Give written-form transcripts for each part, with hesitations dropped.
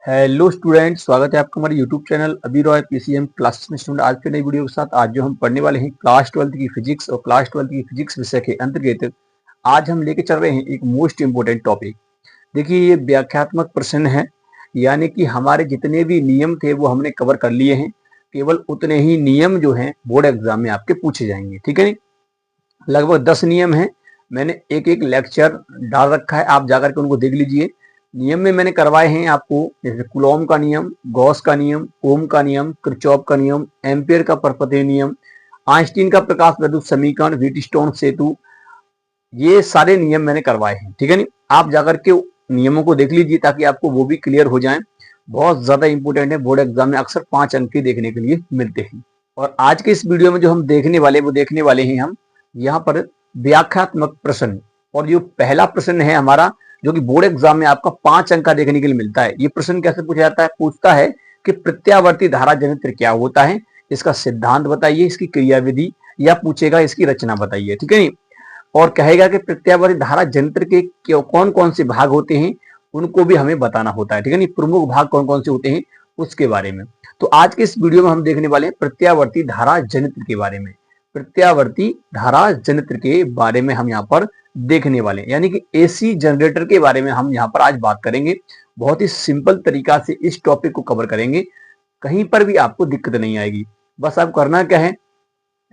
Hello student, स्वागत है आपका हमारे यूट्यूब चैनल अभी रॉय पीसीएम क्लासेस में। स्टूडेंट, आज के नई वीडियो के साथ आज जो हम पढ़ने वाले हैं क्लास 12 की फिजिक्स और क्लास 12 की फिजिक्स विषय के अंतर्गत आज हम लेके चल रहे हैं एक मोस्ट इंपोर्टेंट टॉपिक। देखिए, ये व्याख्यात्मक प्रश्न है, यानी कि हमारे जितने भी नियम थे वो हमने कवर कर लिए हैं। केवल उतने ही नियम जो हैं बोर्ड एग्जाम में आपके पूछे जाएंगे, ठीक है। लगभग 10 नियम हैं। मैंने एक एक लेक्चर डाल रखा है, आप जाकर के उनको देख लीजिए। नियम में मैंने करवाए हैं आपको, जैसे कुलॉम का नियम, गॉस का नियम, ओम का नियम, किरचॉफ का नियम, एम्पियर का परपथीय नियम, आइंस्टीन का प्रकाश विद्युत समीकरण, व्हीटस्टोन सेतु, ये सारे नियम मैंने करवाए हैं, ठीक है नहीं। आप जाकर के नियमों को देख लीजिए ताकि आपको वो भी क्लियर हो जाए। बहुत ज्यादा इंपॉर्टेंट है, बोर्ड एग्जाम में अक्सर 5 अंक देखने के लिए मिलते हैं। और आज के इस वीडियो में जो हम देखने वाले हैं हम यहाँ पर व्याख्यात्मक प्रश्न। और जो पहला प्रश्न है हमारा, जो कि बोर्ड एग्जाम में आपका 5 अंक का देखने के लिए मिलता है। ये प्रश्न कैसे पूछा जाता है? पूछता है कि प्रत्यावर्ती धारा जनित्र क्या होता है, इसका सिद्धांत बताइए, इसकी क्रियाविधि, या पूछेगा इसकी रचना बताइए, ठीक है नहीं। और कहेगा कि प्रत्यावर्ती धारा जनित्र के कौन कौन से भाग होते हैं, उनको भी हमें बताना होता है, ठीक है नहीं। प्रमुख भाग कौन कौन से होते हैं उसके बारे में। तो आज के इस वीडियो में हम देखने वाले हैं प्रत्यावर्ती धारा जनित्र के बारे में। प्रत्यावर्ती धारा जनित्र के बारे में हम यहाँ पर देखने वाले हैं, यानी कि एसी जनरेटर के बारे में हम यहाँ पर आज बात करेंगे। बहुत ही सिंपल तरीका से इस टॉपिक को कवर करेंगे, कहीं पर भी आपको दिक्कत नहीं आएगी। बस आप करना क्या है,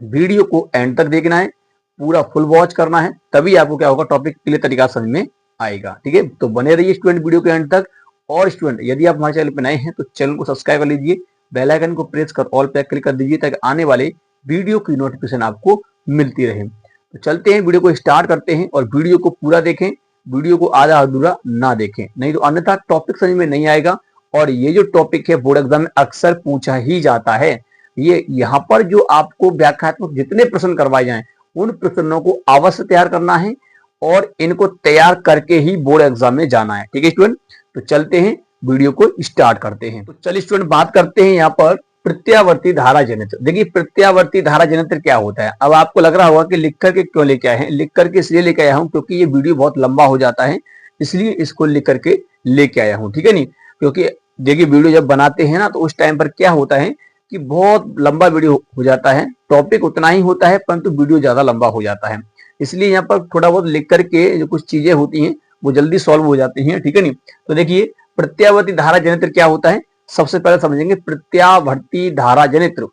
वीडियो को एंड तक देखना है, पूरा फुल वॉच करना है, तभी आपको क्या होगा, टॉपिक क्लियर तरीका समझ में आएगा, ठीक है। तो बने रहिए स्टूडेंट वीडियो के एंड तक। और स्टूडेंट, यदि आप हमारे चैनल पर नए हैं तो चैनल को सब्सक्राइब कर लीजिए, बेल आइकन को प्रेस कर ऑल पे क्लिक कर दीजिए ताकि आने वाले वीडियो की नोटिफिकेशन आपको मिलती रहे। तो चलते हैं, वीडियो को स्टार्ट करते हैं और वीडियो को पूरा देखें, वीडियो को आधा अधूरा ना देखें, नहीं तो अन्यथा टॉपिक समझ में नहीं आएगा। और ये जो टॉपिक है बोर्ड एग्जाम में अक्सर पूछा ही जाता है। ये यहाँ पर जो आपको व्याख्यात्मक जितने प्रश्न करवाए जाएं उन प्रश्नों को अवश्य तैयार करना है और इनको तैयार करके ही बोर्ड एग्जाम में जाना है, ठीक है स्टूडेंट। तो चलते हैं, वीडियो को स्टार्ट करते हैं। तो चलिए स्टूडेंट, बात करते हैं यहाँ पर प्रत्यावर्ती धारा जनित्र। देखिए, प्रत्यावर्ती धारा जनित्र क्या होता है। अब आपको लग रहा होगा कि लिख करके क्यों लेके आए हैं। लिख करके इसलिए लेके आया हूं क्योंकि ये वीडियो बहुत लंबा हो जाता है, इसलिए इसको लिख करके लेके आया हूं, ठीक है नहीं। क्योंकि देखिए, वीडियो जब बनाते हैं ना तो उस टाइम पर क्या होता है कि बहुत लंबा वीडियो हो जाता है, टॉपिक उतना ही होता है परंतु वीडियो ज्यादा लंबा हो जाता है। इसलिए यहाँ पर थोड़ा बहुत लिख करके जो कुछ चीजें होती हैं वो जल्दी सॉल्व हो जाती हैं, ठीक है नहीं। तो देखिए, प्रत्यावर्ती धारा जनित्र क्या होता है, सबसे पहले समझेंगे प्रत्यावर्ती धारा जनित्र।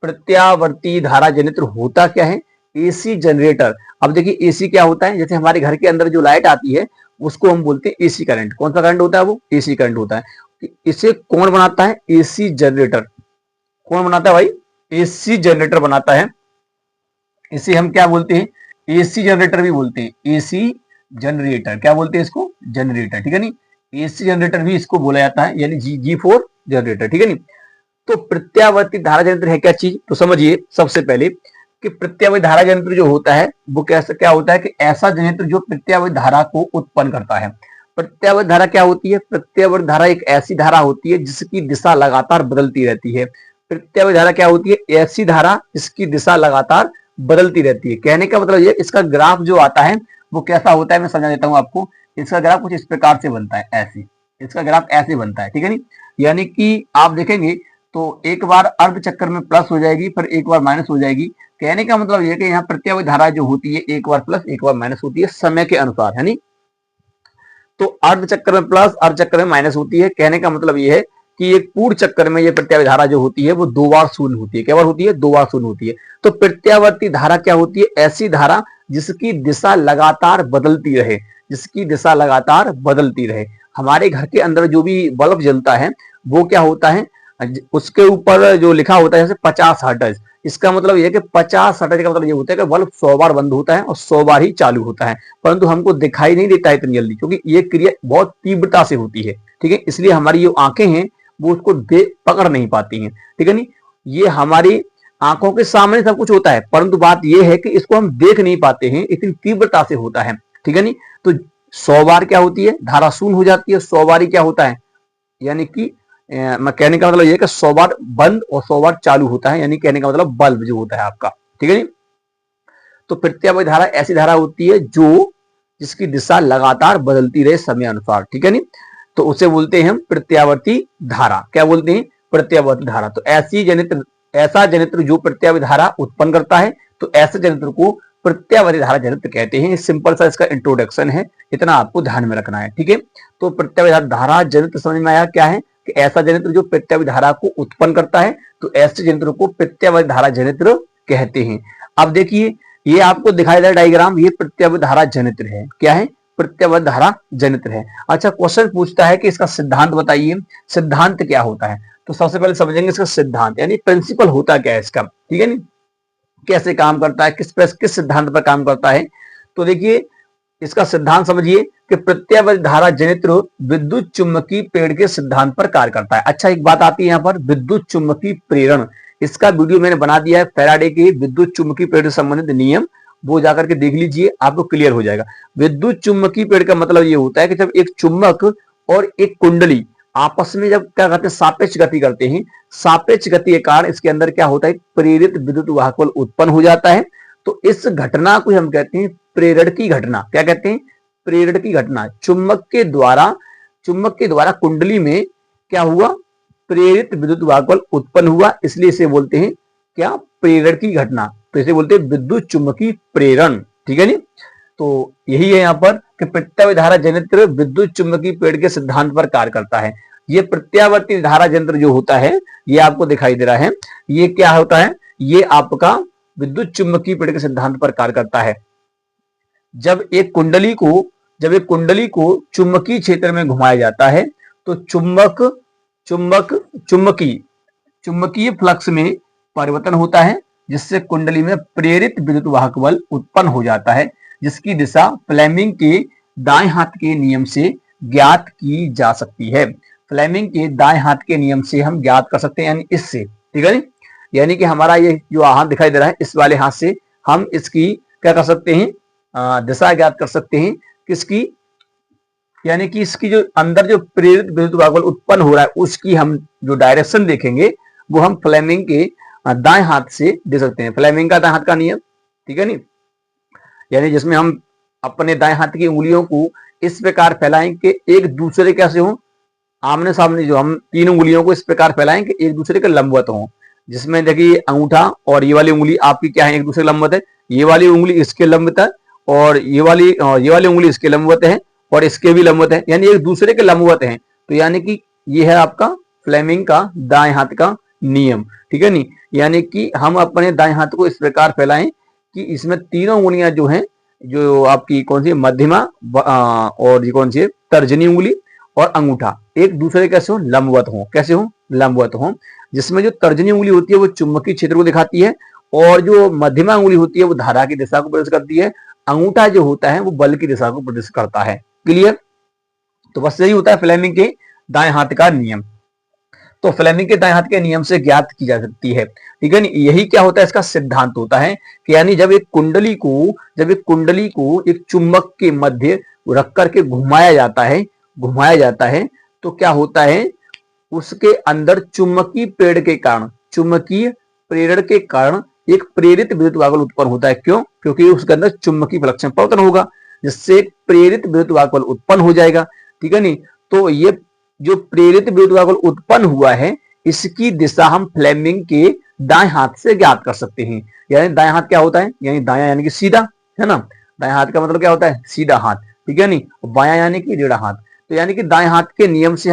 प्रत्यावर्ती धारा जनित्र होता क्या है? AC generator. अब देखिए, एसी क्या होता है, जैसे हमारे घर के अंदर जो लाइट आती है उसको हम बोलते हैं एसी करंट। कौन सा करंट होता है? वो एसी करंट होता है। इसे कौन बनाता है? AC generator. कौन बनाता है भाई? एसी जनरेटर बनाता है। इसे हम क्या बोलते हैं? एसी जनरेटर भी बोलते हैं। एसी जनरेटर क्या बोलते हैं इसको? जनरेटर, ठीक है नहीं। एसी जनरेटर भी इसको बोला जाता है, यानी G4 जनरेटर, ठीक है नहीं। तो प्रत्यावर्ती धारा जनित्र है क्या चीज, तो समझिए सबसे पहले कि प्रत्यावर्ती धारा जनित्र जो होता है वो कैसा क्या होता है कि ऐसा जनित्र जो प्रत्यावर्ती धारा को उत्पन्न करता है। प्रत्यावर्ती धारा क्या होती है? प्रत्यावर्ती धारा एक ऐसी धारा होती है जिसकी दिशा लगातार बदलती रहती है। प्रत्यावर्ती धारा क्या होती है? ऐसी धारा जिसकी दिशा लगातार बदलती रहती है। कहने का मतलब ये, इसका ग्राफ जो आता है वो कैसा होता है, मैं समझा देता हूं आपको। इसका ग्राफ कुछ इस प्रकार से बनता है, ऐसे इसका ग्राफ ऐसे बनता है, ठीक है नहीं। यानी कि आप देखेंगे तो एक बार अर्ध चक्कर में प्लस हो जाएगी, फिर एक बार माइनस हो जाएगी। कहने का मतलब यह कि यहाँ प्रत्यावर्ती धारा जो होती है एक बार प्लस एक बार माइनस होती है समय के अनुसार, है नहीं। तो अर्ध चक्कर में प्लस, अर्ध चक्कर में माइनस होती है। कहने का मतलब यह है कि एक पूर्ण चक्कर में ये प्रत्यावर्ती धारा जो होती है वो 2 बार शून्य होती है। क्या बार होती है? 2 बार शून्य होती है। तो प्रत्यावर्ती धारा क्या होती है? ऐसी धारा जिसकी दिशा लगातार बदलती रहे, जिसकी दिशा लगातार बदलती रहे। हमारे घर के अंदर जो भी बल्ब जलता है वो क्या होता है, उसके ऊपर जो लिखा होता है जैसे 50 हर्ट्ज। इसका मतलब यह है कि 50 हर्ट्ज का मतलब ये होता है कि बल्ब 100 बार बंद होता है और 100 बार ही चालू होता है, परंतु हमको दिखाई नहीं देता है इतनी जल्दी, क्योंकि ये क्रिया बहुत तीव्रता से होती है, ठीक है। इसलिए हमारी जो आंखें हैं वो उसको पकड़ नहीं पाती हैं, ठीक है नहीं। ये हमारी आंखों के सामने सब कुछ होता है, परंतु बात यह है कि इसको हम देख नहीं पाते हैं, इतनी तीव्रता से होता है, ठीक है नहीं। तो 100 बार क्या होती है? धारा शून्य हो जाती है। 100 बार ही क्या होता है, यानी कि मैं कहने का मतलब ये है कि 100 बार बंद और 100 बार चालू होता है, यानी कहने का मतलब बल्ब जो होता है आपका, ठीक है नहीं। तो प्रत्यावर्ती धारा ऐसी धारा होती है जो जिसकी दिशा लगातार बदलती रहे समय अनुसार, ठीक है नहीं। तो उसे बोलते हैं हम प्रत्यावर्ती धारा। क्या बोलते हैं? प्रत्यावर्ती धारा। तो ऐसा जनित्र जो प्रत्यावर्ती धारा उत्पन्न करता है, तो ऐसे जनित्र को प्रत्यावर्ती धारा जनित्र कहते हैं। सिंपल सा इसका इंट्रोडक्शन है, इतना आपको ध्यान में रखना है, ठीक है। तो प्रत्यावर्ती धारा जनित्र समझ में आया क्या है कि ऐसा जनित्र जो प्रत्यावर्ती धारा को उत्पन्न करता है, तो ऐसे जनित्र को प्रत्यावर्ती धारा जनित्र कहते हैं। अब देखिए ये आपको दिखाई दे रहा डायग्राम, ये प्रत्यावर्ती धारा जनित्र है। क्या है? प्रत्यावर्ती धारा जनित्र है। अच्छा, क्वेश्चन पूछता है कि इसका सिद्धांत बताइए, सिद्धांत क्या होता है। तो सबसे पहले समझेंगे इसका सिद्धांत, यानी प्रिंसिपल होता क्या है इसका, ठीक है नी, कैसे काम करता है, किस सिद्धांत पर काम करता है। तो देखिए इसका सिद्धांत समझिए कि प्रत्यावर्ती धारा जनित्र विद्युत चुम्बकीय प्रेरण के सिद्धांत पर कार्य करता है। अच्छा, एक बात आती है यहाँ पर, विद्युत चुम्बकीय प्रेरण, इसका वीडियो मैंने बना दिया है, फैराडे के विद्युत चुम्बकीय प्रेरण से संबंधित नियम, वो जाकर के देख लीजिए, आपको क्लियर हो जाएगा। विद्युत चुम्बकीय प्रेरण का मतलब ये होता है कि जब एक चुम्बक और एक कुंडली आपस में जब क्या करते हैं, सापेक्ष गति करते हैं, सापेक्ष गति के कारण इसके अंदर क्या होता है, प्रेरित विद्युत वाहक बल उत्पन्न हो जाता है। तो इस घटना को हम कहते हैं प्रेरण की घटना। क्या कहते हैं? प्रेरण की घटना। चुम्बक के द्वारा कुंडली में क्या हुआ, प्रेरित विद्युत वाहक बल उत्पन्न हुआ, इसलिए इसे बोलते हैं क्या, प्रेरण की घटना। तो इसे बोलते हैं विद्युत चुम्बकीय प्रेरण, ठीक है नी। तो यही है यहाँ पर कि प्रत्यावर्ती धारा जनित्र विद्युत चुम्बकीय प्रेरण के सिद्धांत पर कार्य करता है। ये प्रत्यावर्ती धारा जनित्र जो होता है, ये आपको दिखाई दे रहा है, ये क्या होता है, ये आपका विद्युत चुम्बकीय प्रेरण के सिद्धांत पर कार्य करता है। जब एक कुंडली को चुंबकीय क्षेत्र में घुमाया जाता है, तो चुंबकीय फ्लक्स में परिवर्तन होता है, जिससे कुंडली में प्रेरित विद्युत वाहक बल उत्पन्न हो जाता है, जिसकी दिशा फ्लेमिंग के दाएं हाथ के नियम से ज्ञात की जा सकती है। फ्लेमिंग के दाएं हाथ के नियम से हम ज्ञात कर सकते हैं, यानी इससे, ठीक है, यानी कि हमारा ये जो हाथ दिखाई दे रहा है, इस वाले हाथ से हम इसकी क्या कर सकते हैं, दिशा ज्ञात कर सकते हैं। किसकी? यानी कि इसकी जो अंदर जो प्रेरित विद्युत वाहक बल उत्पन्न हो रहा है, उसकी हम जो डायरेक्शन देखेंगे, वो हम फ्लेमिंग के दाएं हाथ से दे सकते हैं। फ्लेमिंग का दाएं हाथ का नियम, ठीक है नी, यानी जिसमें हम अपने दाएं हाथ की उंगलियों को इस प्रकार फैलाएं कि एक दूसरे कैसे हो, आमने सामने, जो हम तीन उंगलियों को इस प्रकार फैलाएं कि एक दूसरे के लंबवत हो। जिसमें देखिए अंगूठा और ये वाली उंगली आपकी क्या है, एक दूसरे के लंबवत है। ये वाली उंगली इसके लंबवत है, और ये वाली उंगली इसके लंबवत है, और इसके भी लंबवत है, यानी एक दूसरे के लंबवत हैं। तो यानी कि ये है आपका फ्लेमिंग का दाएं हाथ का नियम, ठीक है नी। यानी कि हम अपने दाएं हाथ को इस प्रकार फैलाएं कि इसमें तीनों उंगलियां जो हैं, जो आपकी कौन सी मध्यमा और ये कौन सी तर्जनी उंगली और अंगूठा, एक दूसरे कैसे हो, लंबवत हो। कैसे हो? लंबवत हो। जिसमें जो तर्जनी उंगली होती है वो चुंबकीय क्षेत्र को दिखाती है, और जो मध्यमा उंगली होती है वो धारा की दिशा को प्रदर्शित करती है। अंगूठा जो होता है वो बल की दिशा को प्रदर्शित करता है। क्लियर? तो बस यही होता है फ्लेमिंग के दाएं हाथ का नियम। तो फ्लेमिंग के दाएं हाथ के नियम से ज्ञात की जा सकती है, ठीक है। यही क्या होता है, इसका सिद्धांत होता है कि यानी जब एक कुंडली को एक चुंबक के मध्य रख करके घुमाया जाता है, तो क्या होता है, उसके अंदर चुंबकीय प्रेरण के कारण एक प्रेरित विद्युत वाहक बल उत्पन्न होता है। क्यों? क्योंकि उसके अंदर चुंबकीय फ्लक्स में परिवर्तन होगा, जिससे प्रेरित विद्युत वाहक बल उत्पन्न हो जाएगा, ठीक है नी। तो ये जो प्रेरित विद्युत वाहक बल उत्पन्न हुआ है, इसकी दिशा हम फ्लेमिंग के दाएं हाथ से ज्ञात कर सकते हैं। यानी दाएं हाथ क्या होता है, यानी दायां यानी कि सीधा, है ना। दाएं हाथ का मतलब क्या होता है, सीधा हाथ, ठीक है नी। बायां यानी कि टेढ़ा हाथ। तो यानी कि दाएं हाथ के नियम से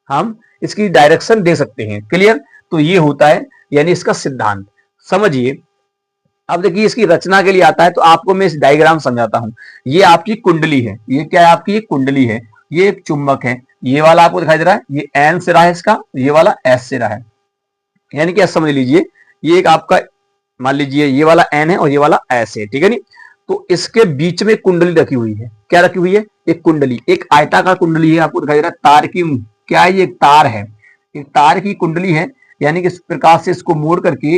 हम इसकी डायरेक्शन दे सकते हैं। क्लियर? तो ये होता है यानी इसका सिद्धांत, समझिए। अब देखिए इसकी रचना के लिए आता है, तो आपको मैं इस डायग्राम समझाता हूं। ये आपकी कुंडली है, ये क्या है, आपकी कुंडली है, ये एक चुंबक है, ये वाला आपको दिखाई दे रहा है, ये एन सिरा है इसका, ये वाला एस सिरा है। यानी कि समझ लीजिए ये एक आपका, मान लीजिए ये वाला एन है और ये वाला एस है, ठीक है नी। तो इसके बीच में कुंडली रखी हुई है। क्या रखी हुई है? एक कुंडली, एक आयताकार कुंडली है, आपको दिखाई दे रहा है, तार की, क्या है, ये एक तार है, एक तार की कुंडली है। यानी कि इस प्रकार से इसको मोड़ करके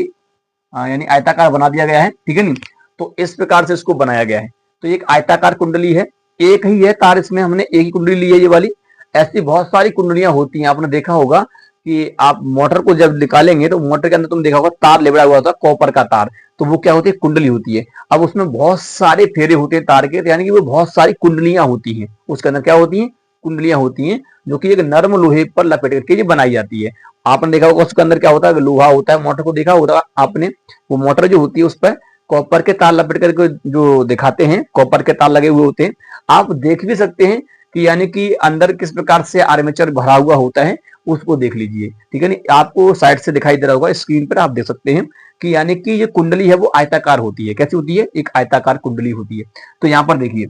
यानी आयताकार बना दिया गया है, ठीक है नी। तो इस प्रकार से इसको बनाया गया है। तो एक आयताकार कुंडली है, एक ही है तार, इसमें हमने एक ही कुंडली ली है, ये वाली। ऐसी बहुत सारी कुंडलियां होती हैं, आपने देखा होगा कि आप मोटर को जब निकालेंगे तो मोटर के अंदर तुम देखा होगा तार लिबड़ा हुआ होता है, कॉपर का तार, तो वो क्या होती है, कुंडली होती है। अब उसमें बहुत सारे फेरे होते हैं तार के, तो यानी कि वो बहुत सारी कुंडलियां होती हैं, उसके अंदर क्या होती हैं, कुंडलियां होती हैं जो कि एक नर्म लोहे पर लपेट करके ये बनाई जाती है। आपने देखा होगा उसके अंदर क्या होता है, लोहा होता है। मोटर को देखा होगा आपने, वो मोटर जो होती है उस पर कॉपर के तार लपेट करके जो दिखाते हैं, कॉपर के तार लगे हुए होते हैं। आप देख भी सकते हैं कि यानी कि अंदर किस प्रकार से आर्मेचर भरा हुआ होता है, उसको देख लीजिए। ठीक है, नहीं आपको साइड से दिखाई दे रहा होगा, स्क्रीन पर आप देख सकते हैं कि यानी कि ये कुंडली है वो आयताकार होती है। कैसी होती है, एक आयताकार कुंडली होती है। तो यहाँ पर देखिए,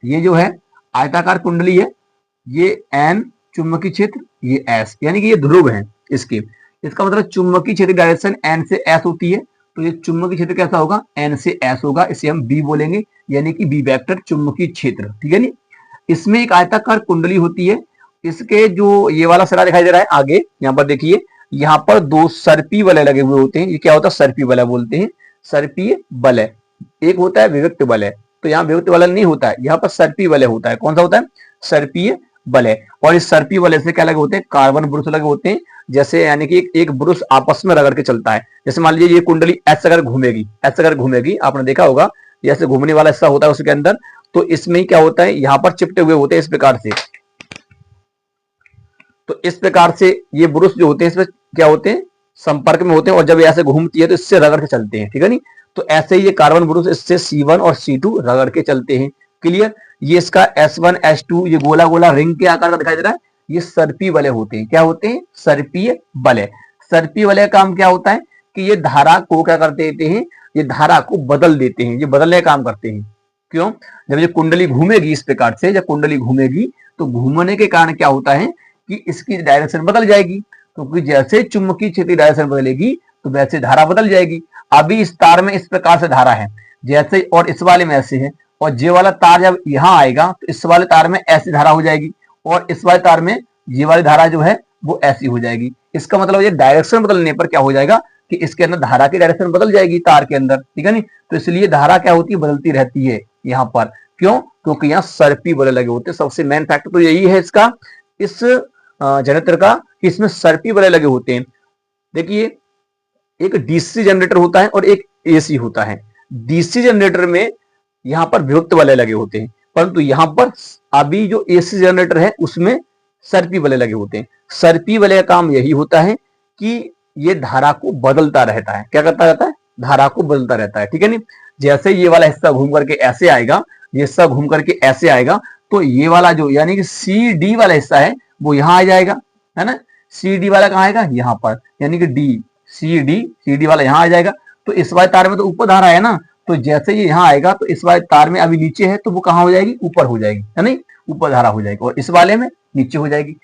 ये जो है आयताकार कुंडली है, ये एन चुंबकीय क्षेत्र, ये एस, यानी कि ये ध्रुव है इसके। इसका मतलब चुंबकीय क्षेत्र डायरेक्शन एन से एस होती है। तो ये चुंबकीय क्षेत्र कैसा होगा, एन से एस होगा, इसे हम बी बोलेंगे, यानी कि बी वेक्टर चुंबकीय क्षेत्र। ठीक है नी। इसमें एक आयताकार कुंडली होती है। इसके जो ये वाला सिरा दिखाई दे रहा है आगे, यहाँ पर देखिए, यहाँ पर दो सर्पीय वलय लगे हुए होते हैं। ये क्या होता है, सर्पीय वलय बोलते हैं, सर्पीय वलय। एक होता है विविक्त वलय, तो यहाँ विविक्त वलय नहीं होता है, यहाँ पर सर्पीय वलय होता है। कौन सा होता है, सर्पीय वलय। और इस सर्पीय वलय से क्या लगे होते हैं, कार्बन ब्रुश लगे होते हैं। जैसे यानी कि एक ब्रुश आपस में रगड़ के चलता है। जैसे मान लीजिए ये कुंडली ऐसे अगर घूमेगी, ऐसे अगर घूमेगी, आपने देखा होगा जैसे घूमने वाला हिस्सा होता है उसके अंदर, तो इसमें क्या होता है, यहाँ पर चिपटे हुए होते हैं इस प्रकार से। तो इस प्रकार से ये ब्रुश जो होते हैं इसमें क्या होते हैं, संपर्क में होते हैं, और जब ऐसे घूमती है तो इससे रगड़ के चलते हैं। ठीक है नी। तो ऐसे ही ये कार्बन ब्रुश इससे C1 और C2 रगड़ के चलते हैं। क्लियर। ये इसका S1 S2 ये गोला गोला रिंग के आकार का दिखाई दे रहा है, ये सर्पीय वलय होते हैं। क्या होते हैं, सर्पीय वलय। सर्पीय वलय का काम क्या होता है कि ये धारा को क्या कर देते हैं, ये धारा को बदल देते हैं, ये बदलने का काम करते हैं। क्यों, जब ये कुंडली घूमेगी इस प्रकार से, जब कुंडली घूमेगी तो घूमने के कारण क्या होता है कि इसकी डायरेक्शन बदल जाएगी, क्योंकि जैसे चुंबकीय क्षेत्र की डायरेक्शन बदलेगी तो वैसे धारा बदल जाएगी। अभी इस तार में इस प्रकार से धारा है जैसे, और इस वाले में ऐसे है, और ये वाला तार जब यहाँ आएगा तो इस वाले तार में ऐसी धारा हो जाएगी, और इस वाले तार में ये वाली धारा जो है वो ऐसी हो जाएगी। इसका मतलब ये डायरेक्शन बदलने पर क्या हो जाएगा कि इसके अंदर धारा की डायरेक्शन बदल जाएगी तार के अंदर। ठीक है नी। तो इसलिए धारा क्या होती है, बदलती रहती है यहाँ पर। क्यों, क्योंकि यहाँ सर्पीय वलय लगे होते हैं। सबसे मेन फैक्टर तो यही है इसका, इस जनरेटर का, कि इसमें सर्पीय वलय लगे होते हैं। देखिए, एक डीसी जनरेटर होता है और एक एसी होता है। डीसी जनरेटर में यहाँ पर विभक्त वलय लगे होते हैं, परंतु यहाँ पर अभी जो एसी जनरेटर है उसमें सर्पीय वलय लगे होते हैं। सर्पीय वलय का काम यही होता है कि ये धारा को बदलता रहता है। क्या करता रहता है, धारा को बदलता रहता है। ठीक है नी। जैसे ये वाला हिस्सा घूम करके ऐसे आएगा, ये हिस्सा घूम करके ऐसे आएगा, तो ये वाला जो यानी कि सी डी वाला हिस्सा है वो यहाँ आ जाएगा, है ना। सी डी वाला कहाँ आएगा, यहाँ पर, यानी कि डी सी डी वाला यहाँ आ जाएगा। तो इस वाले तार में तो ऊपर धारा है ना, तो जैसे ये यहाँ आएगा तो इस वाले तार में अभी नीचे है तो वो कहाँ हो जाएगी, ऊपर हो जाएगी, है नहीं, ऊपर धारा हो जाएगी, और इस वाले में नीचे हो जाएगी।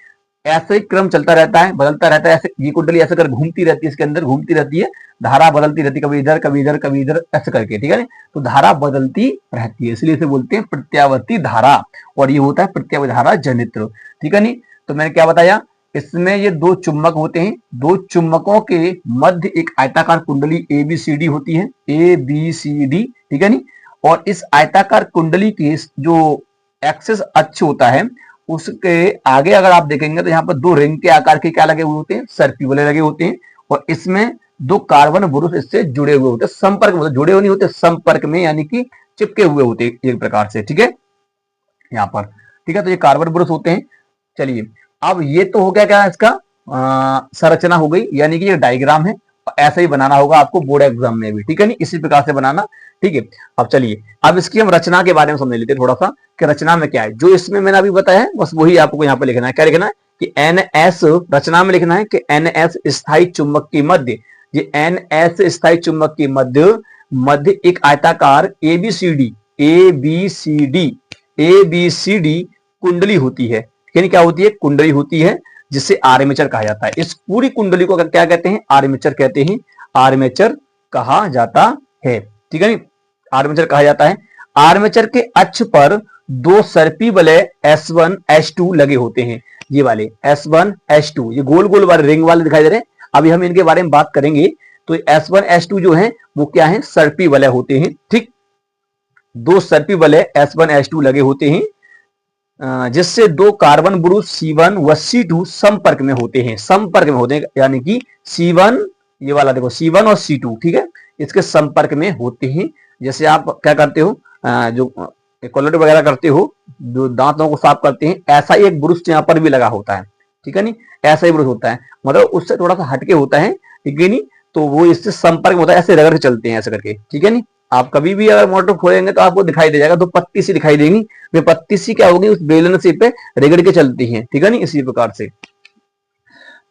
ऐसे ही क्रम चलता रहता है, बदलता रहता है। ऐसे ये कुंडली ऐसे कर घूमती रहती है, इसके अंदर घूमती रहती है, धारा बदलती रहती है, कभी इधर कभी इधर कभी इधर ऐसे करके। ठीक है ना। तो धारा बदलती रहती है, इसलिए इसे बोलते हैं प्रत्यावर्ती धारा, और ये होता है प्रत्यावर्ती धारा जनित्र। ठीक है नी। तो मैंने क्या बताया, इसमें ये दो चुंबक होते हैं, दो चुंबकों के मध्य एक आयताकार कुंडली ABCD होती है, ABCD। ठीक है नी। और इस आयताकार कुंडली की जो एक्सिस अक्ष होता है उसके आगे अगर आप देखेंगे तो यहाँ पर दो रिंग के आकार के क्या लगे हुए होते हैं, सर्पीय वलय लगे होते हैं, और इसमें दो कार्बन ब्रुश इससे जुड़े हुए होते हैं, संपर्क में, जुड़े हुए नहीं होते, संपर्क में, यानी कि चिपके हुए होते हैं एक प्रकार से। ठीक है, यहाँ पर। ठीक है, तो ये कार्बन ब्रुश होते हैं। चलिए, अब ये तो हो गया क्या, इसका संरचना हो गई, यानी कि ये डायग्राम है। ऐसा ही बनाना होगा आपको बोर्ड एग्जाम में भी। ठीक है, नहीं इसी प्रकार से बनाना। ठीक है, अब चलिए, अब इसकी हम रचना के बारे में समझ लेते हैं थोड़ा सा कि रचना में क्या है। जो इसमें मैंने अभी बताया है बस वही आपको यहाँ पे लिखना है। क्या लिखना है कि NS, रचना में लिखना है कि NS स्थायी चुंबक के मध्य, ये NS स्थायी चुंबक के मध्य एक आयताकार ABCD कुंडली होती है। यानी क्या होती है, कुंडली होती है, जिसे आर्मेचर कहा जाता है। इस पूरी कुंडली को क्या कहते हैं, आर्मेचर कहते हैं, आर्मेचर कहा जाता है। ठीक है, आर्मेचर कहा जाता है। आर्मेचर के अक्ष पर दो सर्पीय वलय S1 S2 लगे होते हैं। ये वाले S1 S2, ये गोल गोल वाले रिंग वाले दिखाई दे रहे हैं। अभी हम इनके बारे में बात करेंगे। तो S1 S2 जो है वो क्या है, सर्पीय वलय होते हैं। ठीक, दो सर्पीय वलय S1 S2 लगे होते हैं, जिससे दो कार्बन ब्रुश C1 व C2 संपर्क में होते हैं, संपर्क में होते हैं, यानी कि C1, ये वाला देखो C1 और C2, ठीक है, इसके संपर्क में होते हैं। जैसे आप क्या करते हो, जो कोलगेट वगैरह करते हो, जो दांतों को साफ करते हैं, ऐसा ही एक ब्रुश यहाँ पर भी लगा होता है, ठीक है नहीं, ऐसा ही ब्रुश होता है, मतलब उससे थोड़ा सा हटके होता है, ठीक है नहीं, तो वो इससे संपर्क में होता है, ऐसे रगड़ के चलते हैं ऐसे करके, ठीक है नहीं। आप कभी भी अगर मोटर खोलेंगे तो आपको दिखाई दे जाएगा, दो पत्ती सी दिखाई देंगी, वे पत्ती सी क्या होगी, उस बेलन से पे रगड़ के चलती है, ठीक है नहीं, इसी प्रकार से।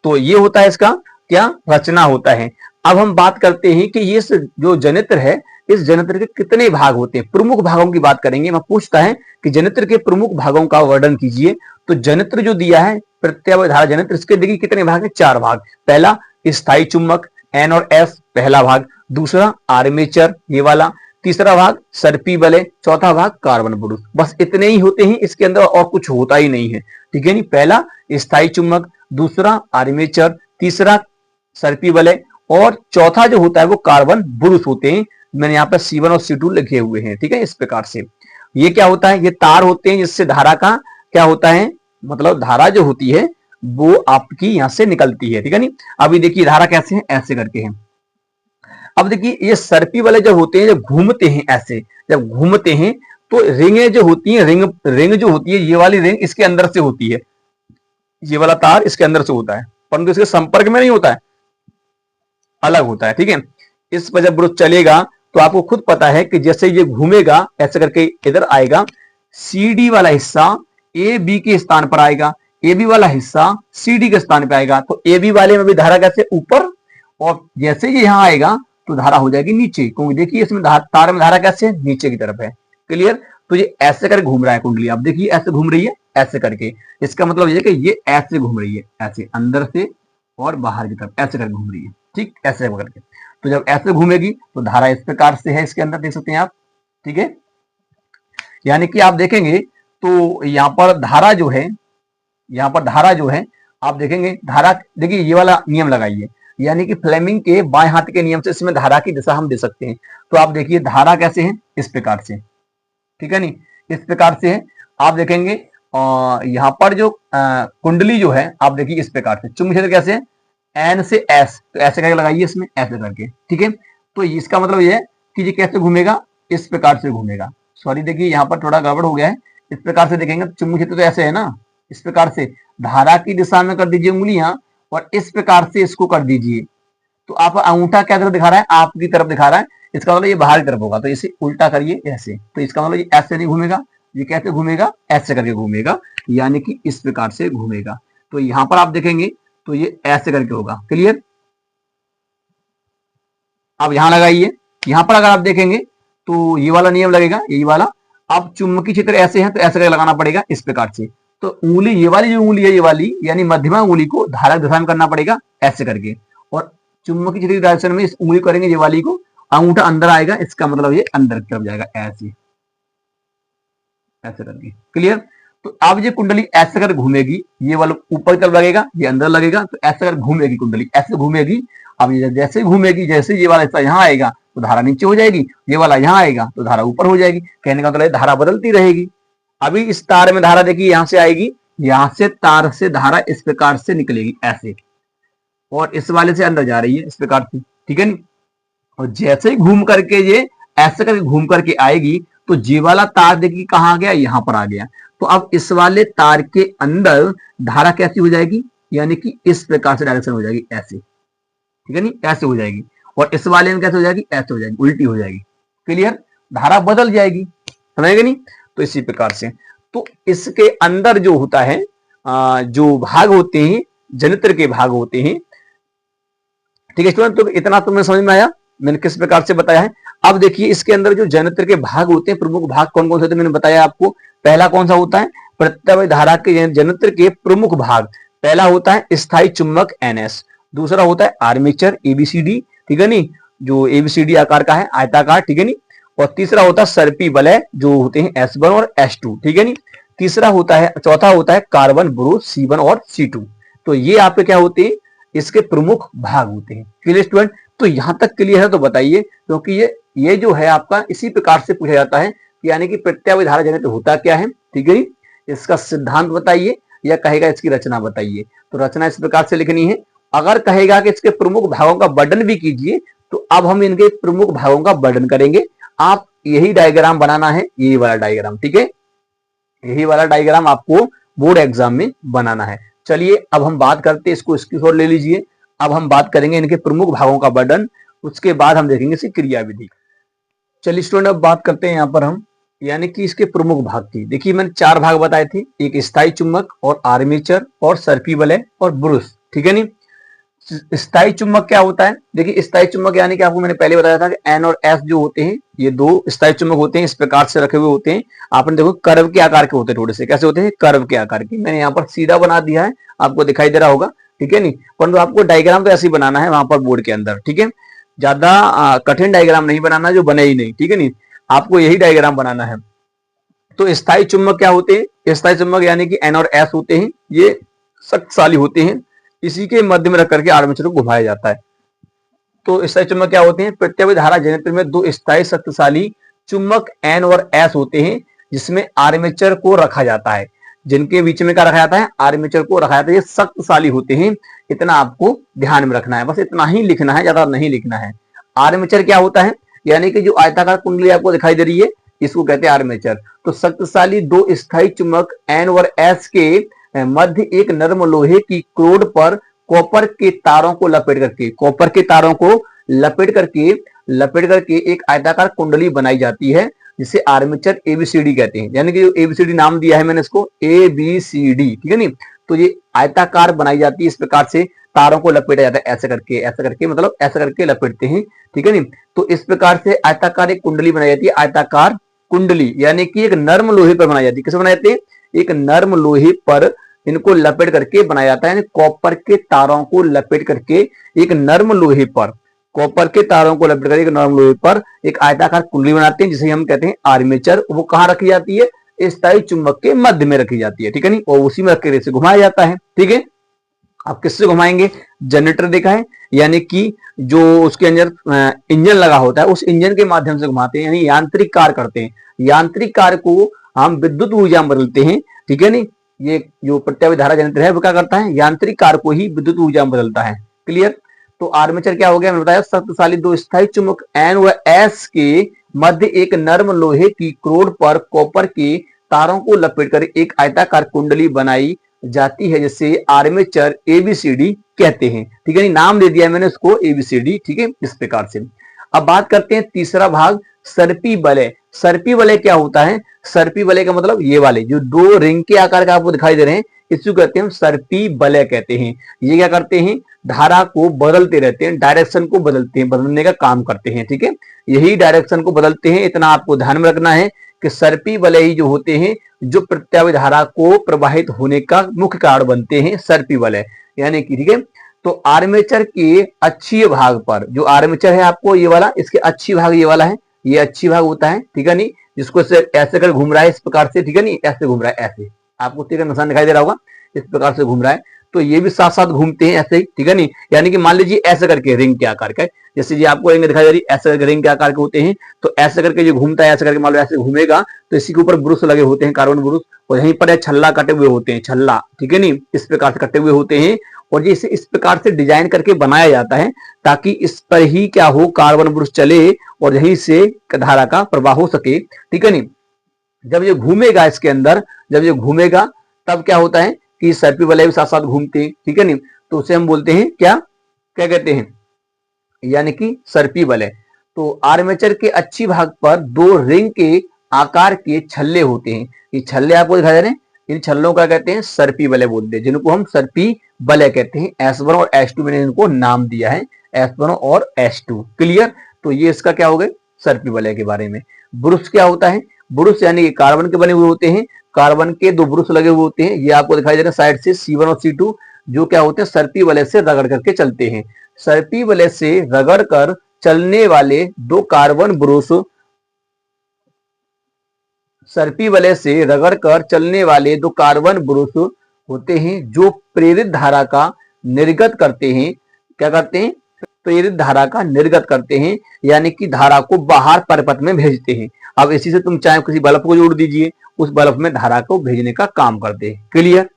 तो ये होता है इसका क्या रचना होता है। अब हम बात करते हैं कि ये जो जनित्र है, इस जनित्र के कितने भाग होते हैं, प्रमुख भागों की बात करेंगे। मैं पूछता है कि जनित्र के प्रमुख भागों का वर्णन कीजिए, तो जनित्र जो दिया है प्रत्यावर्ती जनित्र, इसके देखिए कितने भाग हैं, 4 भाग। पहला स्थायी चुंबक एन और एस, पहला भाग। दूसरा आर्मेचर, ये वाला। तीसरा भाग सर्पी बले, चौथा भाग कार्बन ब्रुश। बस इतने ही होते हैं, इसके अंदर और कुछ होता ही नहीं है, ठीक है नहीं। पहला स्थायी चुंबक, दूसरा आर्मेचर, तीसरा सर्पी बले और चौथा जो होता है वो कार्बन ब्रुश होते हैं। मैंने यहाँ पर C1 और C2 लिखे हुए हैं, ठीक है। इस प्रकार से ये क्या होता है, ये तार होते हैं जिससे धारा का क्या होता है, मतलब धारा जो होती है वो आपकी यहां से निकलती है, ठीक है नहीं। अभी देखिए धारा कैसे है, ऐसे करके है। अब देखिए ये सर्पी वाले जब होते हैं, जब घूमते हैं ऐसे, जब घूमते हैं तो रिंगें जो होती हैं, रिंग जो होती है, ये वाली रिंग इसके अंदर से होती है, ये वाला तार इसके अंदर से होता है, परंतु इसके संपर्क में नहीं होता है, अलग होता है, ठीक है। इस पर जब ब्रुश चलेगा तो आपको खुद पता है कि जैसे ये घूमेगा ऐसे करके इधर आएगा, CD वाला हिस्सा AB के स्थान पर आएगा, AB वाला हिस्सा CD के स्थान पर आएगा। तो AB वाले में भी धारा कैसे ऊपर, और जैसे ये यहां आएगा तो धारा हो जाएगी नीचे, क्योंकि देखिए इसमें तार में धारा कैसे नीचे की तरफ है, क्लियर। तो ये ऐसे करके घूम रहा है कुंडली, आप देखिए ऐसे घूम रही है ऐसे करके, इसका मतलब ये कि ये ऐसे घूम रही है, ऐसे अंदर से और बाहर की तरफ ऐसे करके घूम रही है, ठीक, ऐसे करके। तो जब ऐसे घूमेगी तो धारा इस प्रकार से है, इसके अंदर देख सकते हैं आप, ठीक है। यानी कि आप देखेंगे तो यहाँ पर धारा जो है, यहाँ पर धारा जो है आप देखेंगे, धारा देखिए ये वाला नियम लगाइए, यानी कि फ्लेमिंग के बाएं हाथ के नियम से इसमें धारा की दिशा हम दे सकते हैं। तो आप देखिए धारा कैसे है, इस प्रकार से, ठीक है नहीं, इस प्रकार से है। आप देखेंगे यहाँ पर जो कुंडली जो है आप देखिए इस प्रकार से, चुंबकीय क्षेत्र कैसे है, N से S, तो ऐसे करके लगाइए इसमें ऐसे करके, ठीक है। तो इसका मतलब ये है कि ये कैसे घूमेगा, इस प्रकार से घूमेगा। सॉरी देखिए यहाँ पर थोड़ा गड़बड़ हो गया है, इस प्रकार से देखेंगे तो चुंबकीय क्षेत्र तो ऐसे है ना, इस प्रकार से धारा की दिशा में कर दीजिए उंगलियां और इस प्रकार से इसको कर दीजिए। तो आप अंगूठा क्या तरफ दिखा रहा है, आपकी तरफ दिखा रहा है, इसका मतलब ये बाहर की तरफ होगा, तो इसे उल्टा करिए ऐसे, तो इसका मतलब ये ऐसे नहीं घूमेगा, ये कैसे घूमेगा, ऐसे करके घूमेगा, यानी कि इस प्रकार से घूमेगा। तो यहां पर आप देखेंगे तो ये ऐसे करके होगा, क्लियर। अब यहां लगाइए, यहां पर अगर आप देखेंगे तो ये वाला नियम लगेगा, यही वाला। अब चुंबकीय क्षेत्र ऐसे है तो ऐसे करके लगाना पड़ेगा इस प्रकार से। तो उंगली, ये वाली जो उंगली है, ये वाली यानी मध्यमा उंगली को धारा दिशा में करना पड़ेगा ऐसे करके, और चुंबकीय क्षेत्र की डायरेक्शन में इस उंगली करेंगे, ये वाली को, अंगूठा अंदर आएगा, इसका मतलब ये अंदर की तरफ जाएगा, ऐसे ऐसे करके, क्लियर। तो अब ये कुंडली ऐसे कर घूमेगी, ये वाला ऊपर की तरफ लगेगा, ये अंदर लगेगा, तो ऐसे कर घूमेगी कुंडली, ऐसे घूमेगी। अब ये जैसे घूमेगी, जैसे ये वाला हिस्सा यहाँ आएगा तो धारा नीचे हो जाएगी, ये वाला यहाँ आएगा तो धारा ऊपर हो जाएगी, कहने का मतलब धारा बदलती रहेगी। अभी इस तार में धारा देखिए यहां से आएगी, यहां से तार से धारा इस प्रकार से निकलेगी ऐसे, और इस वाले से अंदर जा रही है इस प्रकार से, ठीक है नहीं। और जैसे ही घूम करके ये ऐसे करके घूम करके आएगी तो ये वाला तार देखिए कहाँ आ गया, यहां पर आ गया। तो अब इस वाले तार के अंदर धारा कैसी हो जाएगी, यानी कि इस प्रकार से डायरेक्शन हो जाएगी ऐसे, ठीक है नहीं, ऐसे हो जाएगी। और इस वाले में कैसे हो जाएगी, ऐसे हो जाएगी, उल्टी हो जाएगी, क्लियर, धारा बदल जाएगी, समझेगा नहीं। तो इसी प्रकार से तो इसके अंदर जो होता है, जो भाग होते हैं, जनित्र के भाग होते हैं, ठीक है स्टूडेंट। तो इतना तुम्हें समझ में आया मैंने किस प्रकार से बताया है। अब देखिए इसके अंदर जो जनित्र के भाग होते हैं, प्रमुख भाग कौन कौन से होते हैं, मैंने बताया आपको। पहला कौन सा होता है, प्रत्यावर्ती धारा के जनित्र के प्रमुख भाग। पहला होता है स्थायी चुंबक NS, दूसरा होता है आर्मेचर ABCD, ठीक है नहीं, जो ABCD आकार का है, आयताकार, ठीक है नहीं। और तीसरा होता है सर्पी वलय, जो होते हैं S1 और S2, ठीक है नहीं। तीसरा होता है, चौथा होता है कार्बन ब्रुश C1 और C2। तो ये आपके क्या होते हैं, इसके प्रमुख भाग होते हैं, क्लियर स्टूडेंट। तो यहां तक क्लियर है तो बताइए, क्योंकि ये जो है आपका इसी प्रकार से पूछा जाता है, यानी कि प्रत्यावर्ती धारा जनित्र होता क्या है, ठीक है, इसका सिद्धांत बताइए, या कहेगा इसकी रचना बताइए। तो रचना इस प्रकार से लिखनी है। अगर कहेगा कि इसके प्रमुख भागों का वर्णन भी कीजिए, तो अब हम इनके प्रमुख भागों का वर्णन करेंगे। आप यही डायग्राम बनाना है, यही वाला डायग्राम, ठीक है, यही वाला डायग्राम आपको बोर्ड एग्जाम में बनाना है। चलिए अब हम बात करते हैं, इसको स्क्रीनशॉट ले लीजिए। अब हम बात करेंगे इनके प्रमुख भागों का वर्णन, उसके बाद हम देखेंगे इसकी क्रियाविधि। चलिए स्टूडेंट अब बात करते हैं यहाँ पर हम, यानी कि इसके प्रमुख भाग की। देखिए मैंने 4 भाग बताए थे, एक स्थायी चुंबक और आर्मेचर और सर्पी वलय और ब्रुश, ठीक है नी। स्थायी चुंबक क्या होता है? देखिए स्थायी चुंबक यानी कि आपको मैंने पहले बताया था कि एन और एस जो होते हैं, ये 2 स्थायी चुंबक होते हैं, इस प्रकार से रखे हुए होते हैं। आपने देखो कर्व के आकार के होते हैं, थोड़े से कैसे होते हैं, कर्व के आकार के। मैंने यहाँ पर सीधा बना दिया है, आपको दिखाई दे रहा होगा, ठीक है नी। परंतु आपको डायग्राम तो ऐसे ही बनाना है वहां पर बोर्ड के अंदर, ठीक है। ज्यादा कठिन डायग्राम नहीं बनाना जो बने ही नहीं, ठीक है नी, आपको यही डायग्राम बनाना है। तो स्थायी चुंबक क्या होते हैं? स्थायी चुंबक यानी कि एन और एस होते हैं, ये शक्तिशाली होते हैं, इसी के मध्य में रख करके आर्मेचर को घुमाया जाता है। तो स्थायी चुंबक क्या होते हैं? प्रत्यक्ष धारा जनरेटर में 2 स्थायी शक्तिशाली चुंबक एन और एस होते हैं, जिसमें आर्मेचर को रखा जाता है। जिनके बीच में क्या रखा जाता है? आर्मेचर को रखा जाता है। ये शक्तिशाली होते हैं, इतना आपको ध्यान में रखना है, बस इतना ही लिखना है, ज्यादा नहीं लिखना है। आर्मेचर क्या होता है? यानी कि जो आयताकार कुंडली आपको दिखाई दे रही है, इसको कहते हैं आर्मेचर। तो शक्तिशाली 2 स्थायी चुंबक एन और एस के मध्य एक नरम लोहे की क्रोड पर कॉपर के तारों को लपेट करके, कॉपर के तारों को लपेट करके एक आयताकार कुंडली बनाई जाती है, जिसे आर्मेचर एबीसीडी कहते हैं। यानी कि जो एबीसीडी नाम दिया है मैंने इसको, एबीसीडी, ठीक है नी। तो ये आयताकार बनाई जाती है, इस प्रकार से तारों को लपेटा जाता है, ऐसे करके मतलब ऐसा करके लपेटते हैं, ठीक है नी। तो इस प्रकार से आयताकार एक कुंडली बनाई जाती है, आयताकार कुंडली, यानी कि एक नर्म लोहे पर बनाई जाती है। कैसे बनाए जाते हैं? एक नर्म लोहे पर इनको लपेट करके बनाया जाता है, कॉपर के तारों को लपेट करके एक नर्म लोहे पर, कॉपर के तारों को लपेट करके एक नर्म लोहे पर एक आयताकार कुंडली बनाते हैं, जिसे हम कहते हैं आर्मेचर। वो कहाँ रखी जाती है? स्थायी चुंबक के मध्य में रखी जाती है, ठीक है नी, और उसी में रख के घुमाया जाता है, ठीक है। आप किससे घुमाएंगे? जनरेटर देखा है, यानी कि जो उसके अंदर इंजन लगा होता है, उस इंजन के माध्यम से घुमाते हैं, यानी यांत्रिक कार्य करते हैं। यांत्रिक कार्य को हम विद्युत ऊर्जा में बदलते हैं, ठीक है नी। ये जो प्रत्यावर्ती धारा जनरेटर है वो क्या करता है? यांत्रिक कार्य को ही विद्युत ऊर्जा में बदलता है, क्लियर। तो आर्मेचर क्या हो गया? मैंने बताया शक्तिशाली 2 स्थायी चुंबक एन व एस के मध्य एक नर्म लोहे की क्रोड पर कॉपर के तारों को लपेटकर एक आयताकार कुंडली बनाई जाती है, जिसे आर्मेचर एबीसीडी कहते हैं, ठीक है। नाम दे दिया मैंने उसको एबीसीडी, ठीक है, इस प्रकार से। अब बात करते हैं तीसरा भाग, सर्पी वलय। सर्पी वलय क्या होता है? सर्पी वलय का मतलब ये वाले जो 2 रिंग के आकार का आपको दिखाई दे रहे हैं, इसको कहते हैं सर्पी वलय कहते हैं। ये क्या करते हैं? धारा को बदलते रहते हैं, डायरेक्शन को बदलते हैं, बदलने का काम करते हैं, ठीक है। यही डायरेक्शन को बदलते हैं, इतना आपको ध्यान में रखना है कि सर्पी वलय ही जो होते हैं, जो प्रत्यावर्ती धारा को प्रवाहित होने का मुख्य कारण बनते हैं, सर्पी वलय, यानी कि, ठीक है। तो आर्मेचर के अक्षीय भाग पर, जो आर्मेचर है आपको ये वाला, इसके अक्षीय भाग ये वाला है, ये अक्षीय भाग होता है, ठीक है नी, जिसको ऐसे कर घूम रहा है, इस प्रकार से, ठीक है नी, ऐसे घूम रहा है, ऐसे आपको ठीक है निशान दिखाई दे रहा होगा, इस प्रकार से घूम रहा है। तो ये भी साथ साथ घूमते हैं ऐसे ही, ठीक है नी। यानी कि मान लीजिए ऐसे करके रिंग के आकार का, जैसे ये आपको रिंग दिखाई दे रही है, ऐसे करके रिंग के आकार के होते हैं। तो ऐसे करके जो घूमता है, ऐसे करके मान लो ऐसे घूमेगा, तो इसी के ऊपर ब्रुश लगे होते हैं, कार्बन ब्रुश, और यहीं पर छल्ला कटे हुए होते हैं, छल्ला, ठीक है नी, इस प्रकार से कटे हुए होते हैं। और ये इसे इस प्रकार से डिजाइन करके बनाया जाता है, ताकि इस पर ही क्या हो, कार्बन ब्रुश चले और यहीं से धारा का प्रवाह हो सके, ठीक है नी। जब ये घूमेगा इसके अंदर, जब ये घूमेगा, तब क्या होता है कि सर्पी वलय भी साथ साथ घूमते हैं, ठीक है नी। तो उसे हम बोलते हैं क्या कहते हैं, यानी कि सर्पी वलय। तो आर्मेचर के अच्छी भाग पर 2 रिंग के आकार के छल्ले होते हैं। ये छल्ले आपको दिखाई दे रहे हैं, इन छल्लों का कहते हैं सर्पी वलय बोलते हैं, जिनको हम सर्पी वलय कहते हैं। S1 और S2 मैंने इनको नाम दिया है, S1 और S2, क्लियर। तो ये इसका क्या हो गए, सर्पी वलय के बारे में। ब्रुश क्या होता है? ब्रुश यानी कि कार्बन के बने हुए होते हैं, कार्बन के 2 ब्रुश लगे हुए होते हैं, ये आपको दिखाई दे रहे हैं साइड से, C1 और C2, जो क्या होते हैं, सर्पी वलय से रगड़ करके चलते हैं। सर्पी वलय से रगड़ कर चलने वाले 2 कार्बन ब्रुश, सर्पी वलय से रगड़ कर चलने वाले 2 कार्बन ब्रुश होते हैं, जो प्रेरित धारा का निर्गत करते हैं। क्या करते हैं? प्रेरित धारा का निर्गत करते हैं, यानी कि धारा को बाहर परिपथ में भेजते हैं। अब इसी से तुम चाहे किसी बल्ब को जोड़ दीजिए, उस बल्ब में धारा को भेजने का काम करते हैं, क्लियर।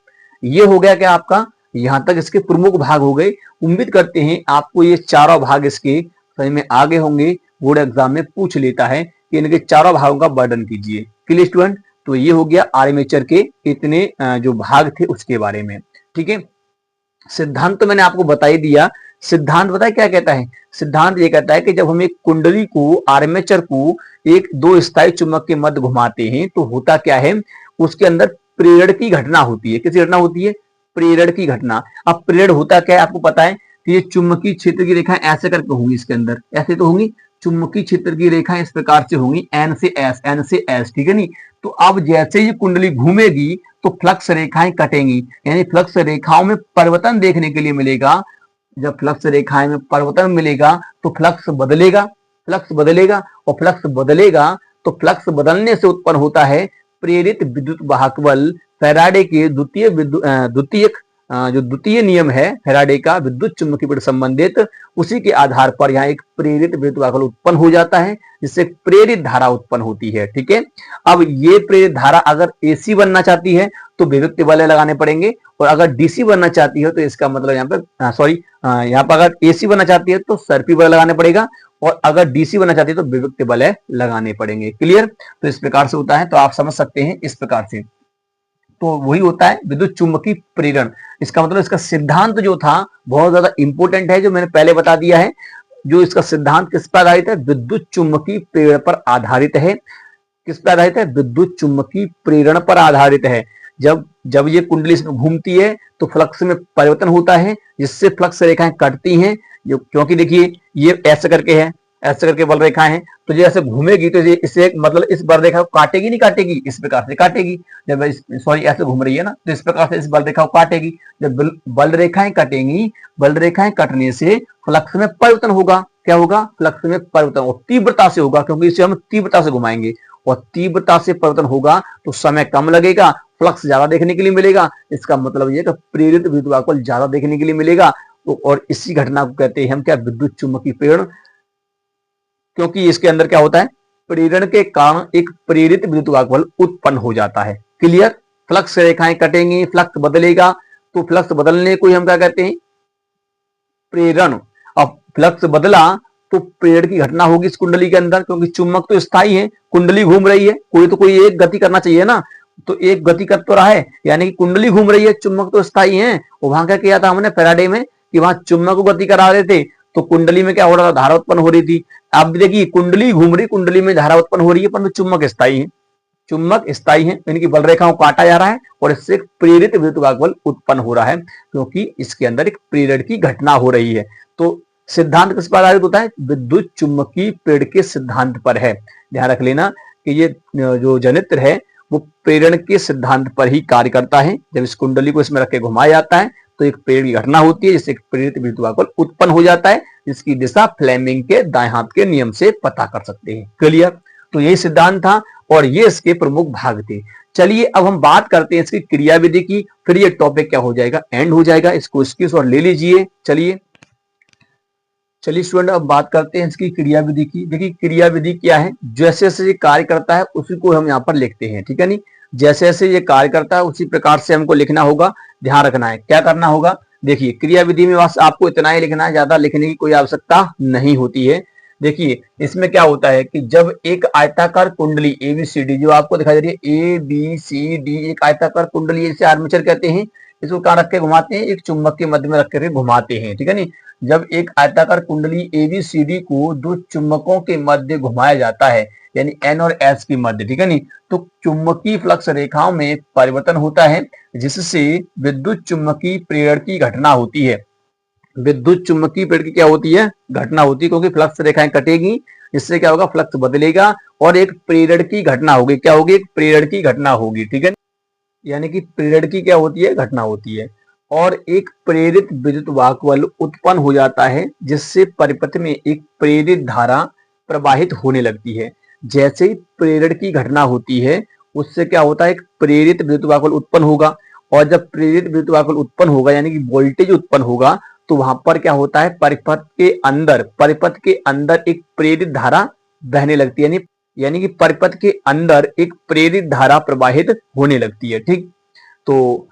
ये हो गया क्या आपका, यहां तक इसके प्रमुख भाग हो गए। उम्मीद करते हैं आपको ये चारों भाग इसके समझ में आगे होंगे, बोर्ड एग्जाम में पूछ लेता है कि इनके चारों भागों का वर्णन कीजिए। क्लियर स्टूडेंट, तो ये हो गया आर्मेचर के इतने जो भाग थे उसके बारे में। ठीक है, सिद्धांत तो मैंने आपको बता ही दिया। सिद्धांत पता है क्या कहता है? सिद्धांत ये कहता है कि जब हम एक कुंडली को, आर्मेचर को एक दो स्थायी चुंबक के मध्य घुमाते हैं तो होता क्या है, उसके अंदर प्रेरण की घटना होती है। किसकी घटना होती है? प्रेरण की घटना। अब प्रेरण होता क्या है आपको पता है कि ये चुंबकीय क्षेत्र की रेखाएं ऐसे करके होंगी, इसके अंदर ऐसे तो होंगी, चुंबकीय क्षेत्र की रेखाएं इस प्रकार से होंगी, एन से एस, एन से एस, ठीक है नहीं। तो अब जैसे ये कुंडली घूमेगी तो फ्लक्स रेखाएं कटेंगी, यानी फ्लक्स रेखाओं में परिवर्तन देखने के लिए मिलेगा। जब फ्लक्स रेखाएं में परिवर्तन मिलेगा तो फ्लक्स बदलेगा, फ्लक्स बदलेगा, और फ्लक्स बदलेगा तो फ्लक्स बदलने से उत्पन्न होता है प्रेरित विद्युत वाहक बल। फैराडे के जो द्वितीय नियम है फैराडे का विद्युत चुम्बकीय बल संबंधित, उसी के आधार पर यहाँ एक प्रेरित विद्युत वाहक बल उत्पन्न हो जाता है, जिससे प्रेरित धारा उत्पन्न होती है। ठीक है, अब ये प्रेरित धारा अगर एसी बनना चाहती है तो विभक्त बल लगाने पड़ेंगे, और अगर डीसी बनना चाहती है तो इसका मतलब यहाँ पर यहाँ पर अगर एसी बनना चाहती है तो सर्पी बल लगाने पड़ेगा, और अगर डीसी बनना चाहती है तो विभक्त बल लगाने पड़ेंगे। क्लियर, तो इस प्रकार से होता है, तो आप समझ सकते हैं इस प्रकार से। तो वही होता है विद्युत चुम्बकीय प्रेरण। इसका मतलब इसका सिद्धांत जो था बहुत ज्यादा इंपॉर्टेंट है, जो मैंने पहले बता दिया है। जो इसका सिद्धांत किस पर आधारित है? विद्युत चुम्बकीय प्रेरण पर आधारित है। किस पर आधारित है? विद्युत चुम्बकीय प्रेरण पर आधारित है। जब जब ये कुंडली इसमें घूमती है तो फ्लक्स में परिवर्तन होता है, जिससे फ्लक्स रेखाएं कटती हैं। जो क्योंकि देखिए ये ऐसे करके है, ऐसे करके बल रेखाएं हैं, तो जैसे घूमेगी तो इसे मतलब इस बल रेखा को काटेगी, नहीं काटेगी? इस प्रकार से काटेगी। जब ऐसे घूम रही है ना, तो इस प्रकार से इस बल रेखा को काटेगी। जब बल रेखाएं कटेंगी, बल रेखाएं कटने से फ्लक्स में परिवर्तन होगा। क्या होगा? फ्लक्स में परिवर्तन, और तीव्रता से होगा, क्योंकि इसे हम तीव्रता से घुमाएंगे, और तीव्रता से परिवर्तन होगा तो समय कम लगेगा, फ्लक्स ज्यादा देखने के लिए मिलेगा। इसका मतलब यह कि प्रेरित विद्युत वाहक बल ज्यादा देखने के लिए मिलेगा। तो और इसी घटना को कहते हैं हम क्या? विद्युत चुम्बकीय प्रेरण। क्योंकि इसके अंदर क्या होता है? प्रेरण के कारण एक प्रेरित विद्युत वाहक बल उत्पन्न हो जाता है। क्लियर, फ्लक्स रेखाएं कटेंगी, फ्लक्स बदलेगा, तो फ्लक्स बदलने को हम क्या कहते हैं? प्रेरण। अब फ्लक्स बदला तो प्रेरण की घटना होगी इस कुंडली के अंदर, क्योंकि चुंबक तो स्थायी है, कुंडली घूम रही है, कोई तो कोई एक गति करना चाहिए ना, तो एक गति कर तो रहा है, यानी कि कुंडली घूम रही है, चुंबक तो स्थायी है। और वहां क्या किया था हमने फैराडे में कि वहां चुंबक को गति करा रहे थे, तो कुंडली में क्या हो रहा था? धारा उत्पन्न हो रही थी। अब देखिए कुंडली घूम रही, कुंडली में धारा उत्पन्न हो रही है, परंतु चुंबक स्थायी है, चुंबक स्थायी है, इनकी बल रेखाओं को काटा जा रहा है, और इससे एक प्रेरित विद्युत वाहक बल उत्पन्न हो रहा है, क्योंकि इसके अंदर एक प्रेरण की घटना हो रही है। तो सिद्धांत किस पर आधारित होता है? विद्युत चुम्बकीय प्रेरण के सिद्धांत पर है। ध्यान रख लेना कि ये जो जनित्र है वो प्रेरण के सिद्धांत पर ही कार्य करता है। जब इस कुंडली को इसमें रख के घुमाया जाता है तो एक प्रेरण की घटना होती है, जिससे एक प्रेरित विद्युत वाहक बल उत्पन्न हो जाता है, जिसकी दिशा फ्लेमिंग के दाएं हाथ के नियम से पता कर सकते हैं। क्लियर, तो यही सिद्धांत था और ये इसके प्रमुख भाग थे। चलिए अब हम बात करते हैं इसकी क्रियाविधि की, फिर ये टॉपिक क्या हो जाएगा? एंड हो जाएगा। इसको स्किस और ले लीजिए। चलिए स्टूडेंट अब बात करते हैं इसकी क्रियाविधि की। देखिए क्रियाविधि क्या है? जैसे जैसे ये कार्य करता है उसी को हम यहाँ पर लिखते हैं, ठीक है नहीं? जैसे जैसे ये कार्य करता है उसी प्रकार से हमको लिखना होगा। ध्यान रखना है क्या करना होगा। देखिए क्रियाविधि में बस आपको इतना ही लिखना है, ज्यादा लिखने की कोई आवश्यकता नहीं होती है। देखिए इसमें क्या होता है कि जब एक आयताकार कुंडली एबीसीडी जो आपको दिखाई दे रही है, ए बी सी डी, एक आयताकार कुंडली जिसे आर्मेचर कहते हैं, इसको कहाँ रख के घुमाते हैं? एक चुंबक के मध्य में रख कर घुमाते हैं, ठीक है नहीं? जब एक आयताकार कुंडली एबीसीडी को दो चुंबकों के मध्य घुमाया जाता है, यानी एन और एस के मध्य, ठीक है नहीं, तो चुंबकीय फ्लक्स रेखाओं में परिवर्तन होता है, जिससे विद्युत चुंबकीय प्रेरण की घटना होती है। विद्युत चुंबकीय प्रेरण की क्या होती है? घटना होती है, क्योंकि फ्लक्स रेखाएं कटेगी, इससे क्या होगा? फ्लक्स बदलेगा और एक प्रेरण की घटना होगी। क्या होगी? एक प्रेरण की घटना होगी, ठीक है, यानी कि प्रेरण की क्या होती है? घटना होती है, और एक प्रेरित विद्युत वाहक बल उत्पन्न हो जाता है, जिससे परिपथ में एक प्रेरित धारा प्रवाहित होने लगती है। जैसे ही प्रेरण की घटना होती है उससे क्या होता है? एक प्रेरित विद्युत वाहक बल उत्पन्न होगा, और जब प्रेरित विद्युत वाहक बल उत्पन्न होगा यानी कि वोल्टेज उत्पन्न होगा, तो वहां पर क्या होता है? परिपथ के अंदर एक प्रेरित धारा बहने लगती है, यानी कि परिपथ के अंदर एक प्रेरित धारा प्रवाहित होने लगती है। ठीक, तो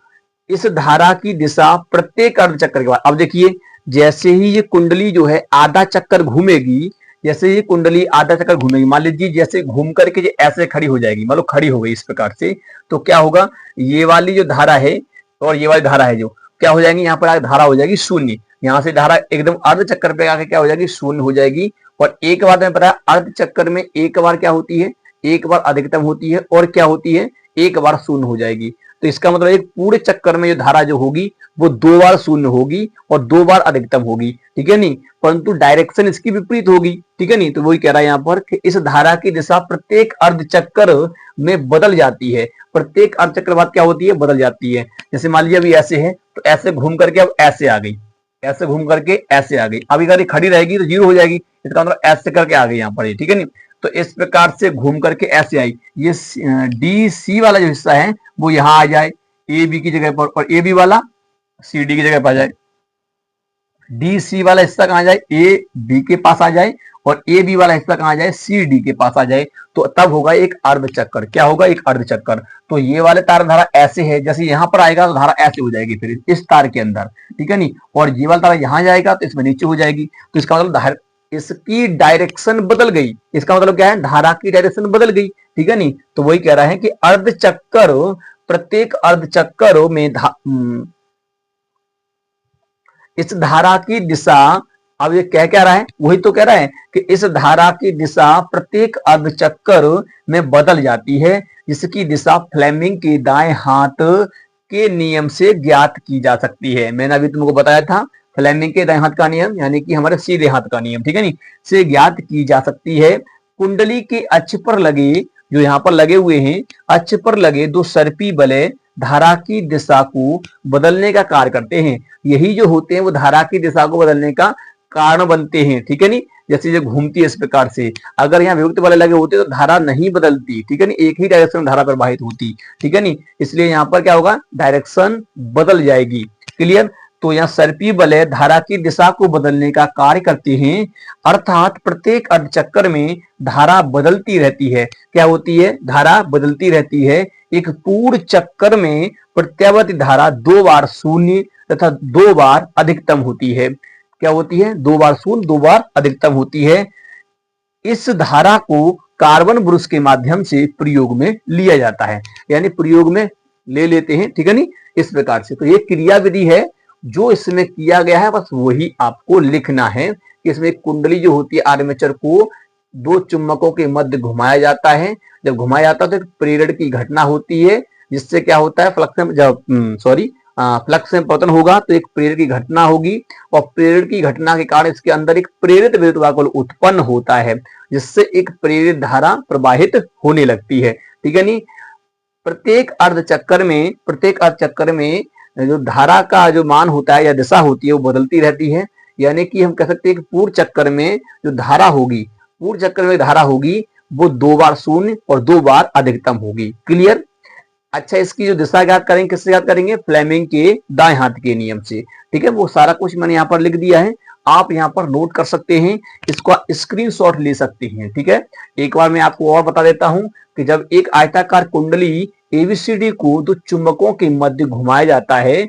इस धारा की दिशा प्रत्येक अर्धचक्र के बाद, अब देखिए जैसे ही ये कुंडली जो है आधा चक्कर घूमेगी, जैसे ये कुंडली आधा चक्कर घूमेगी, मान लीजिए जैसे घूम करके ये ऐसे खड़ी हो जाएगी, मान लो खड़ी हो गई इस प्रकार से, तो क्या होगा, ये वाली जो धारा है और ये वाली धारा है जो क्या हो जाएंगी, यहाँ पर धारा हो जाएगी शून्य, यहाँ से धारा एकदम अर्ध चक्कर पे आके क्या हो जाएगी, शून्य हो जाएगी। और एक बार तुम्हें पता है अर्ध चक्कर में एक बार क्या होती है, एक बार अधिकतम होती है और क्या होती है, एक बार शून्य हो जाएगी। तो इसका मतलब एक पूरे चक्कर में जो धारा जो होगी वो 2 बार शून्य होगी और 2 बार अधिकतम होगी, ठीक है नहीं, परंतु डायरेक्शन इसकी विपरीत होगी, ठीक है नहीं। तो वही कह रहा है यहाँ पर कि इस धारा की दिशा प्रत्येक अर्ध चक्कर में बदल जाती है, प्रत्येक अर्ध चक्र बाद क्या होती है, बदल जाती है। जैसे मान लीजिए अभी ऐसे है तो ऐसे घूम करके अब ऐसे आ गई, ऐसे घूम करके ऐसे आ गई, अभी अगर खड़ी रहेगी तो 0 हो जाएगी, इसका मतलब ऐसे करके आ गई यहाँ पर, ठीक है नहीं। तो इस प्रकार से घूम करके ऐसे आई, ये डी सी वाला जो हिस्सा है वो यहाँ आ जाए ए बी की जगह पर, और ए बी वाला सी डी की जगह पर आ जाए, डी सी वाला हिस्सा कहाँ जाए, ए बी के पास आ जाए, और ए बी वाला हिस्सा कहाँ जाए, सी डी के पास आ जाए। तो तब होगा एक अर्ध चक्कर, क्या होगा, एक अर्ध चक्कर। तो ये वाले तार धारा ऐसे है, जैसे यहाँ पर आएगा तो धारा ऐसे हो जाएगी फिर इस तार के अंदर, ठीक है नहीं, और ये वाला तारा यहाँ जाएगा तो इसमें नीचे हो जाएगी। तो इसका मतलब इसकी डायरेक्शन बदल गई, इसका मतलब क्या है, धारा की डायरेक्शन बदल गई, ठीक है नहीं। तो वही कह रहा है कि अर्ध चक्कर, प्रत्येक अर्ध चक्कर में इस धारा की दिशा, अब ये क्या रहा है, वही तो कह रहा है कि इस धारा की दिशा प्रत्येक अर्ध चक्कर में बदल जाती है, जिसकी दिशा फ्लेमिंग के दाएं हाथ के नियम से ज्ञात की जा सकती है। मैंने अभी तुमको बताया था फ्लेमिंग के दाएं हाथ का नियम, यानी कि हमारे सीधे हाथ का नियम, ठीक है नहीं, से ज्ञात की जा सकती है। कुंडली के अक्ष पर लगे, जो यहाँ पर लगे हुए हैं, अक्ष पर लगे 2 सर्पी बले धारा की दिशा को बदलने का कार्य करते हैं। यही जो होते हैं वो धारा की दिशा को बदलने का कारण बनते हैं, ठीक है नहीं। जैसे जो घूमती है इस प्रकार से, अगर यहाँ विभक्त वाले लगे होते तो धारा नहीं बदलती, ठीक है नहीं, एक ही डायरेक्शन में धारा प्रवाहित होती, ठीक है नहीं। इसलिए यहाँ पर क्या होगा, डायरेक्शन बदल जाएगी, क्लियर। तो यहाँ सर्पी बलय धारा की दिशा को बदलने का कार्य करते हैं, अर्थात प्रत्येक अर्धचक्कर में धारा बदलती रहती है। क्या होती है, धारा बदलती रहती है। एक पूर्ण चक्कर में प्रत्यावर्ती धारा 2 बार शून्य तथा 2 बार अधिकतम होती है। क्या होती है, 2 बार शून्य 2 बार अधिकतम होती है। इस धारा को कार्बन ब्रश के माध्यम से प्रयोग में लिया जाता है, यानी प्रयोग में ले लेते हैं, ठीक है नहीं, इस प्रकार से। तो ये क्रिया विधि है जो इसमें किया गया है, बस वही आपको लिखना है कि इसमें कुंडली जो होती है आर्मेचर को 2 चुंबकों के मध्य घुमाया जाता है। जब घुमाया जाता है तो प्रेरण की घटना होती है, जिससे क्या होता है, फ्लक्स में पतन होगा तो एक प्रेरण की घटना होगी, और प्रेरण की घटना के कारण इसके अंदर एक प्रेरित विद्युत वाहक उत्पन्न होता है, जिससे एक प्रेरित धारा प्रवाहित होने लगती है, ठीक है नहीं। प्रत्येक अर्धचक्कर में जो धारा का जो मान होता है या दिशा होती है वो बदलती रहती है, यानी कि हम कह सकते हैं कि पूर्ण चक्कर में जो धारा होगी, पूर्ण चक्कर में धारा होगी वो 2 बार शून्य और 2 बार अधिकतम होगी, क्लियर। अच्छा, इसकी जो दिशा ज्ञात करेंगे, किससे ज्ञात करेंगे, फ्लेमिंग के दाएं हाथ के नियम से, ठीक है। वो सारा कुछ मैंने यहाँ पर लिख दिया है, आप यहाँ पर नोट कर सकते हैं, इसको स्क्रीनशॉट ले सकते हैं, ठीक है। एक बार मैं आपको और बता देता हूं कि जब एक आयताकार कुंडली एबीसीडी को 2 चुंबकों के मध्य घुमाया जाता है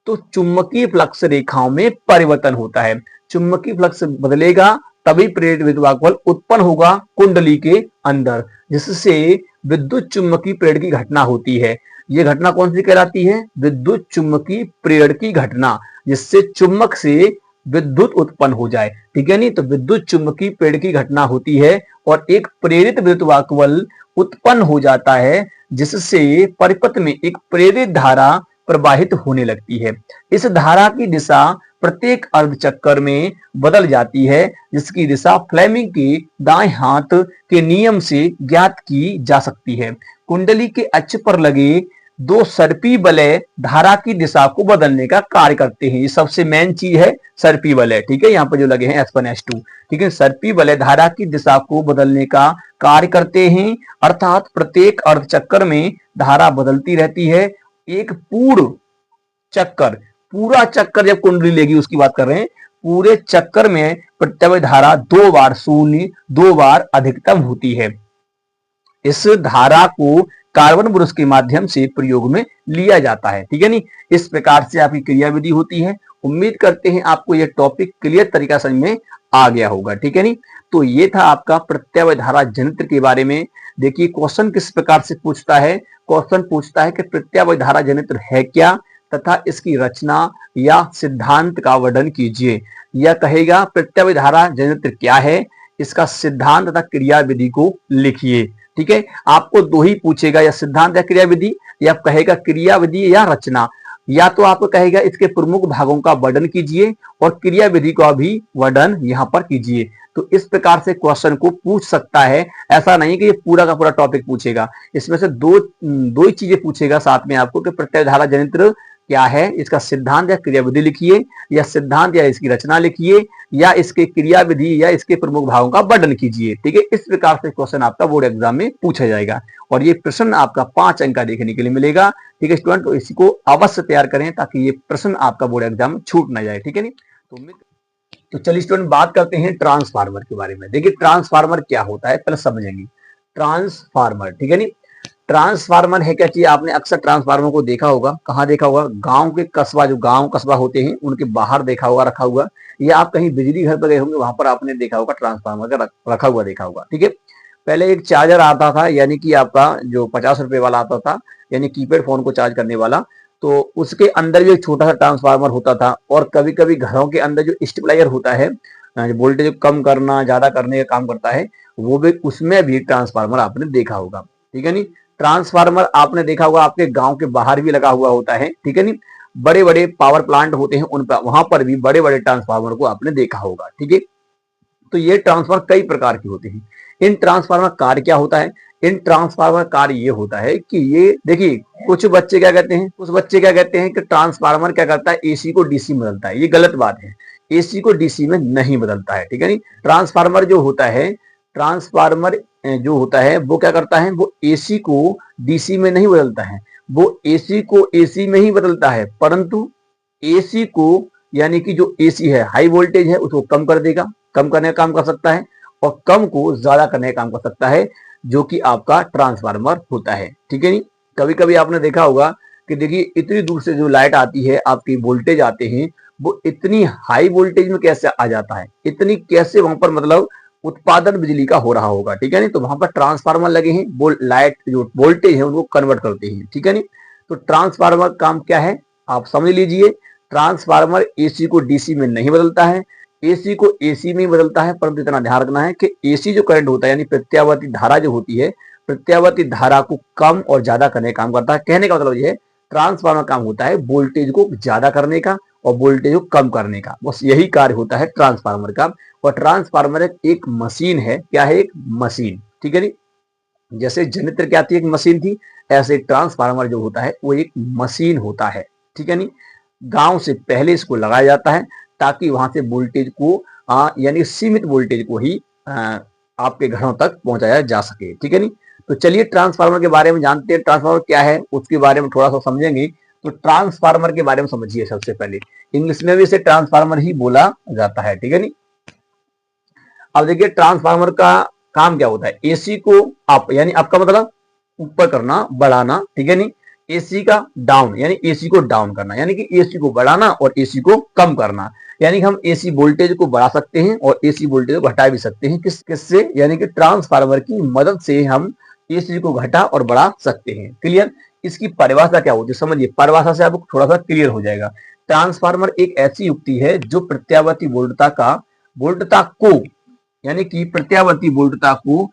तो चुंबकीय फ्लक्स रेखाओं में परिवर्तन होता है। चुंबकीय फ्लक्स बदलेगा तभी प्रेरित विद्युत वाहक बल उत्पन्न होगा कुंडली के अंदर, जिससे विद्युत चुंबकीय प्रेरण की घटना होती है। ये घटना कौन सी कहलाती है, विद्युत चुंबकीय प्रेरण की घटना, जिससे चुंबक से विद्युत उत्पन्न हो जाए, ठीक है नहीं। तो विद्युत चुंबकीय प्रेरण की घटना होती है और एक प्रेरित विद्युत वाहक बल उत्पन्न हो जाता है, जिससे परिपथ में एक प्रेरित धारा प्रवाहित होने लगती है। इस धारा की दिशा प्रत्येक अर्धचक्कर में बदल जाती है, जिसकी दिशा फ्लेमिंग के दाएं हाथ के नियम से ज्ञात की जा सकती है। कुंडली के अक्ष पर लगे 2 सर्पी बलय धारा की दिशा को बदलने का कार्य करते हैं। ये सबसे मेन चीज है, सर्पी बलय, ठीक है, यहाँ पर जो लगे हैं S1 S2, ठीक है। सर्पी बलय धारा की दिशा को बदलने का कार्य करते हैं, अर्थात प्रत्येक अर्धचक्कर में धारा बदलती रहती है। एक पूरा चक्कर जब कुंडली लेगी उसकी बात कर रहे हैं, पूरे चक्कर में प्रत्यय धारा 2 बार शून्य 2 बार अधिकतम होती है। इस धारा को कार्बन ब्रश के माध्यम से प्रयोग में लिया जाता है, ठीक है नहीं। इस प्रकार से आपकी क्रियाविधि होती है। उम्मीद करते हैं आपको यह टॉपिक क्लियर तरीका समझ में आ गया होगा, ठीक है नहीं। तो ये था आपका प्रत्यावर्ती धारा जनित्र के बारे में। देखिए क्वेश्चन किस प्रकार से पूछता है। क्वेश्चन पूछता है कि प्रत्यावर्ती धारा जनित्र है क्या तथा इसकी रचना या सिद्धांत का वर्णन कीजिए। यह कहेगा प्रत्यावर्ती धारा जनित्र क्या है, इसका सिद्धांत तथा क्रियाविधि को लिखिए। ठीक है, आपको दो ही पूछेगा, या सिद्धांत या क्रियाविधि, या कहेगा क्रियाविधि या रचना। या तो आपको कहेगा इसके प्रमुख भागों का वर्णन कीजिए और क्रियाविधि का भी वर्णन यहाँ पर कीजिए। तो इस प्रकार से क्वेश्चन को पूछ सकता है। ऐसा नहीं कि ये पूरा का पूरा टॉपिक पूछेगा, इसमें से दो ही चीजें पूछेगा साथ में आपको कि प्रत्यावर्ती धारा जनित्र क्या है, इसका सिद्धांत या क्रियाविधि लिखिए, या सिद्धांत या इसकी रचना लिखिए, या इसके क्रियाविधि या इसके प्रमुख भागों का वर्णन कीजिए। ठीक है, इस प्रकार से क्वेश्चन आपका बोर्ड एग्जाम में पूछा जाएगा और ये प्रश्न आपका 5 अंक का देखने के लिए मिलेगा। ठीक है स्टूडेंट, तो इसी को अवश्य तैयार करें ताकि ये प्रश्न आपका बोर्ड एग्जाम में छूट ना जाए। ठीक है नहीं, तो चलिए स्टूडेंट बात करते हैं ट्रांसफार्मर के बारे में। देखिए ट्रांसफार्मर क्या होता है पहले समझेंगे। ट्रांसफार्मर, ठीक है नहीं, ट्रांसफार्मर है क्या चीज। आपने अक्सर ट्रांसफार्मर को देखा होगा, कहाँ देखा होगा, गांव के कस्बा, जो गांव कस्बा होते हैं उनके बाहर देखा होगा रखा हुआ, या आप कहीं बिजली घर पर गए होंगे वहां पर आपने देखा होगा ट्रांसफार्मर का रखा हुआ देखा होगा। ठीक है, पहले एक चार्जर आता था, यानी कि आपका जो 50 रुपए वाला आता था, यानी कीपैड फोन को चार्ज करने वाला, तो उसके अंदर भी एक छोटा सा ट्रांसफार्मर होता था। और कभी कभी घरों के अंदर जो स्टेबलाइजर होता है, वोल्टेज कम करना ज्यादा करने का काम करता है, वो भी उसमें भी ट्रांसफार्मर आपने देखा होगा। ठीक है नहीं, ट्रांसफार्मर आपने देखा होगा आपके गांव के बाहर भी लगा हुआ होता है। ठीक है नहीं, बड़े बड़े पावर प्लांट होते हैं उन पर, वहां पर भी बड़े बड़े ट्रांसफार्मर को आपने देखा होगा। ठीक है, तो ये ट्रांसफार्मर कई प्रकार के होते हैं। इन ट्रांसफार्मर कार्य क्या होता है, इन ट्रांसफार्मर कार्य ये होता है कि ये देखिए कुछ बच्चे क्या कहते हैं कि ट्रांसफार्मर क्या करता है, एसी को डीसी में बदलता है। ये गलत बात है, एसी को डीसी में नहीं बदलता है। ठीक है नहीं, ट्रांसफार्मर जो होता है, ट्रांसफार्मर जो होता है वो क्या करता है, वो एसी को डीसी में नहीं बदलता है, वो एसी को एसी में ही बदलता है, परंतु एसी को यानी कि जो एसी है हाई वोल्टेज है उसको कम कर देगा, कम करने का काम कर सकता है, और कम को ज्यादा करने का काम कर सकता है, जो कि आपका ट्रांसफार्मर होता है। ठीक है नहीं, कभी कभी आपने देखा होगा कि देखिए इतनी दूर से जो लाइट आती है, आपकी वोल्टेज आते हैं, वो इतनी हाई वोल्टेज में कैसे आ जाता है, इतनी कैसे वहां पर मतलब उत्पादन बिजली का हो रहा होगा। ठीक है नहीं, तो वहां पर ट्रांसफार्मर लगे हैं, वो लाइट जो वोल्टेज है उनको कन्वर्ट करते हैं। ठीक है नहीं, तो ट्रांसफार्मर काम क्या है आप समझ लीजिए। ट्रांसफार्मर एसी को डीसी में नहीं बदलता है, एसी को एसी में ही बदलता है, परंतु इतना ध्यान रखना है कि एसी जो करंट होता है यानी प्रत्यावर्ती धारा जो होती है, प्रत्यावर्ती धारा को कम और ज्यादा करने का काम करता है। कहने का मतलब ये है ट्रांसफार्मर काम होता है वोल्टेज को ज्यादा करने का और वोल्टेज को कम करने का, बस यही कार्य होता है ट्रांसफार्मर का। और ट्रांसफार्मर एक मशीन है, क्या है, एक मशीन। ठीक है नी, जैसे जनित्र क्या थी, एक मशीन थी, ऐसे ट्रांसफार्मर जो होता है वो एक मशीन होता है। ठीक है नी, गांव से पहले इसको लगाया जाता है ताकि वहां से वोल्टेज को यानी सीमित वोल्टेज को ही आपके घरों तक पहुंचाया जा सके। ठीक है नी, तो चलिए ट्रांसफार्मर के बारे में जानते हैं, ट्रांसफार्मर क्या है उसके बारे में थोड़ा सा समझेंगे। तो ट्रांसफार्मर के बारे में समझिए सबसे पहले, इंग्लिश में भी इसे ट्रांसफार्मर ही बोला जाता है। ठीक है नी, अब देखिए ट्रांसफार्मर का काम क्या होता है, एसी को अप यानी आपका मतलब ऊपर करना बढ़ाना। ठीक है नी, एसी का डाउन यानी एसी को डाउन करना, यानी कि एसी को बढ़ाना और एसी को कम करना। यानी कि हम एसी वोल्टेज को बढ़ा सकते हैं और एसी वोल्टेज को घटा भी सकते हैं, किससे, यानी कि ट्रांसफार्मर की मदद से हम एसी को घटा और बढ़ा सकते हैं। क्लियर, इसकी परिभाषा क्या होती है समझिए, परिभाषा से आपको थोड़ा सा क्लियर हो जाएगा। ट्रांसफार्मर एक ऐसी युक्ति है जो प्रत्यावर्ती वोल्टता को यानी कि प्रत्यावर्ती वोल्टता को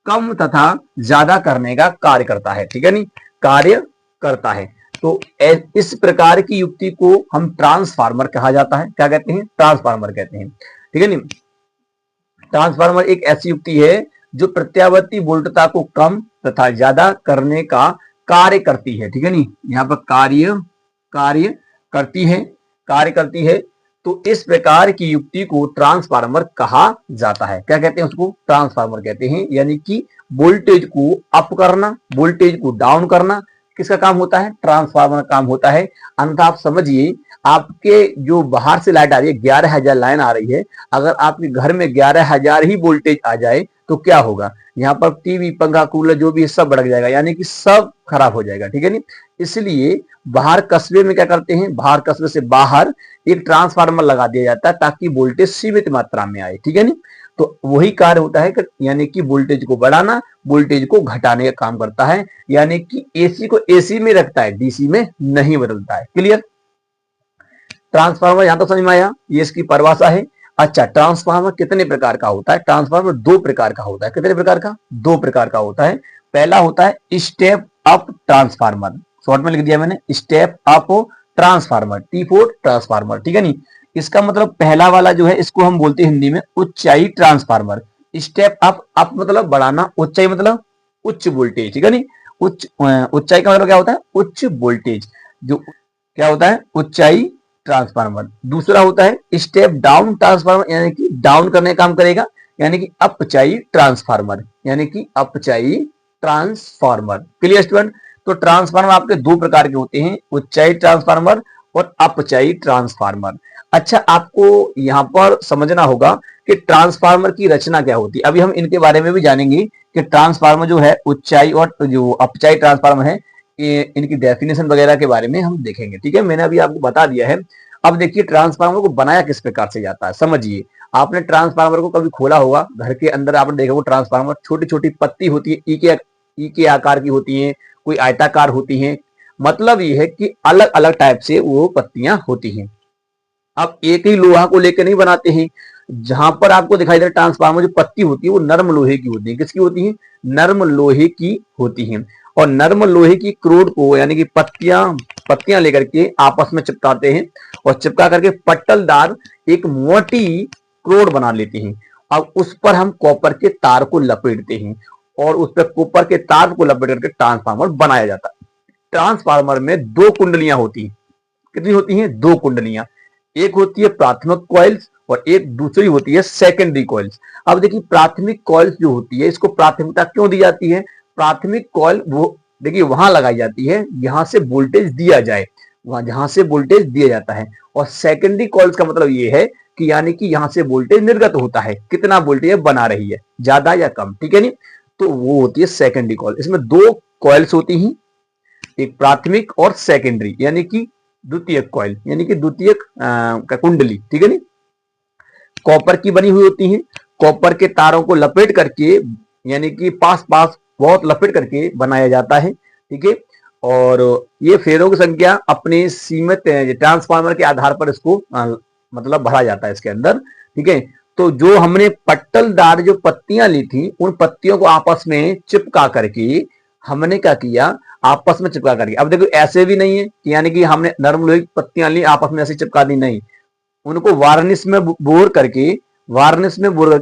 कम तथा ज्यादा करने का कार्य करता है। ठीक है नी, कार्य करता है। तो इस प्रकार की युक्ति को हम ट्रांसफार्मर कहा जाता है। क्या कहते हैं, ट्रांसफार्मर कहते हैं। ठीक है नी, ट्रांसफार्मर एक ऐसी युक्ति है जो प्रत्यावर्ती वोल्टता को कम तथा ज्यादा करने का कार्य करती है। ठीक है नी, यहाँ पर कार्य करती है। तो इस प्रकार की युक्ति को ट्रांसफार्मर कहा जाता है। क्या कहते हैं उसको, ट्रांसफार्मर कहते हैं। यानी कि वोल्टेज को अप करना, वोल्टेज को डाउन करना किसका काम होता है, ट्रांसफार्मर काम होता है। अन्यथा आप समझिए आपके जो बाहर से लाइट आ रही है, 11,000 लाइन आ रही है, अगर आपके घर में 11,000 ही वोल्टेज आ जाए तो क्या होगा, यहाँ पर टीवी पंखा कूलर जो भी है सब भड़क जाएगा, यानी कि सब खराब हो जाएगा, ठीक है नी। इसलिए बाहर कस्बे में क्या करते हैं, बाहर कस्बे से बाहर एक ट्रांसफार्मर लगा दिया जाता है ताकि वोल्टेज सीमित मात्रा में आए, ठीक है नी। तो वही कार्य होता है कि यानी कि वोल्टेज को बढ़ाना, वोल्टेज को घटाने का काम करता है, यानी कि एसी को एसी में रखता है, डीसी में नहीं बदलता है। क्लियर। ट्रांसफार्मर यहां तो समझ में आया, ये इसकी परिभाषा है। अच्छा, ट्रांसफार्मर कितने प्रकार का होता है, ट्रांसफार्मर दो प्रकार का होता है। कितने प्रकार का, दो प्रकार का होता है। पहला होता है स्टेप अप ट्रांसफार्मर, शॉर्ट में लिख दिया मैंने, step up transformer, T4 transformer, ठीक है नी। इसका मतलब पहला वाला जो है इसको हम बोलते हैं हिंदी में ऊंचाई ट्रांसफार्मर। स्टेप अप, अप मतलब बढ़ाना, ऊंचाई मतलब उच्च वोल्टेज, ठीक है नी। ऊंचाई का मतलब क्या होता है, उच्च वोल्टेज, जो क्या होता है, ऊंचाई ट्रांसफार्मर। दूसरा होता है स्टेप डाउन ट्रांसफार्मर, यानी कि डाउन करने का काम करेगा, यानी कि अपचाई ट्रांसफार्मर, यानी कि अपचाई ट्रांसफार्मर। Clear student. तो ट्रांसफार्मर आपके दो प्रकार के होते हैं, ऊंचाई ट्रांसफार्मर और अपचाई ट्रांसफार्मर। अच्छा, आपको यहां पर समझना होगा कि ट्रांसफार्मर की रचना क्या होती है। अभी हम इनके बारे में भी जानेंगे कि ट्रांसफार्मर जो है ऊंचाई और जो अपचाई ट्रांसफार्मर है, इनकी डेफिनेशन वगैरह के बारे में हम देखेंगे, ठीक है। मैंने अभी आपको बता दिया है। अब देखिए ट्रांसफार्मर को बनाया किस प्रकार से जाता है, समझिए। आपने ट्रांसफार्मर को कभी खोला होगा, घर के अंदर आपने देखा होगा ट्रांसफार्मर छोटी छोटी पत्ती होती है, ई के आकार की होती है, कोई आयताकार होती है। मतलब ये है कि अलग अलग टाइप से वो पत्तियां होती हैं। अब एक ही लोहा को लेकर नहीं बनाते हैं। जहां पर आपको दिखाई दे रहा ट्रांसफार्मर जो पत्ती होती है वो नर्म लोहे की होती है। किसकी होती है, नर्म लोहे की होती है। और नर्म लोहे की क्रोड को, यानी कि पत्तियां लेकर के आपस में चिपकाते हैं और चिपका करके पट्टलदार एक मोटी क्रोड बना लेते हैं। अब उस पर हम कॉपर के तार को लपेटते हैं और उस पर कॉपर के तार को लपेट करके ट्रांसफार्मर बनाया जाता है। ट्रांसफार्मर में दो कुंडलियां होती हैं। कितनी होती हैं, दो कुंडलियां। एक होती है प्राथमिक कॉइल्स और एक दूसरी होती है सेकेंडरी कॉइल्स। अब देखिए प्राथमिक कॉइल्स जो होती है इसको प्राथमिकता क्यों दी जाती है, प्राथमिक कॉइल वो देखिए वहां लगाई जाती है यहां से वोल्टेज दिया जाए, वहां जहां से वोल्टेज दिया जाता है। और सेकेंडरी कॉइल्स का मतलब ये है कि यानी कि यहां से वोल्टेज निर्गत होता है, कितना वोल्टेज बना रही है, ज्यादा या कम, ठीक है नी। तो वो होती है सेकेंडरी कॉइल। इसमें दो कॉइल्स होती हैं, एक प्राथमिक और सेकेंडरी, यानी कि द्वितीयक कॉइल, यानी कि द्वितीयक का कुंडली, ठीक है नी। कॉपर की बनी हुई होती है। कॉपर के तारों को लपेट करके, यानी कि पास पास बहुत लपेट करके बनाया जाता है, ठीक है। और ये फेरों की संख्या अपने सीमित ट्रांसफार्मर के आधार पर इसको मतलब भरा जाता है इसके अंदर, ठीक है। तो जो हमने पट्टलदार जो पत्तियां ली थी उन पत्तियों को आपस में चिपका करके हमने क्या किया, आपस में चिपका करके। अब देखो ऐसे भी नहीं है कि यानी कि हमने नरम लोहे की पत्तियां ली आपस में ऐसे चिपका दी, नहीं। उनको वार्निश में बोर करके,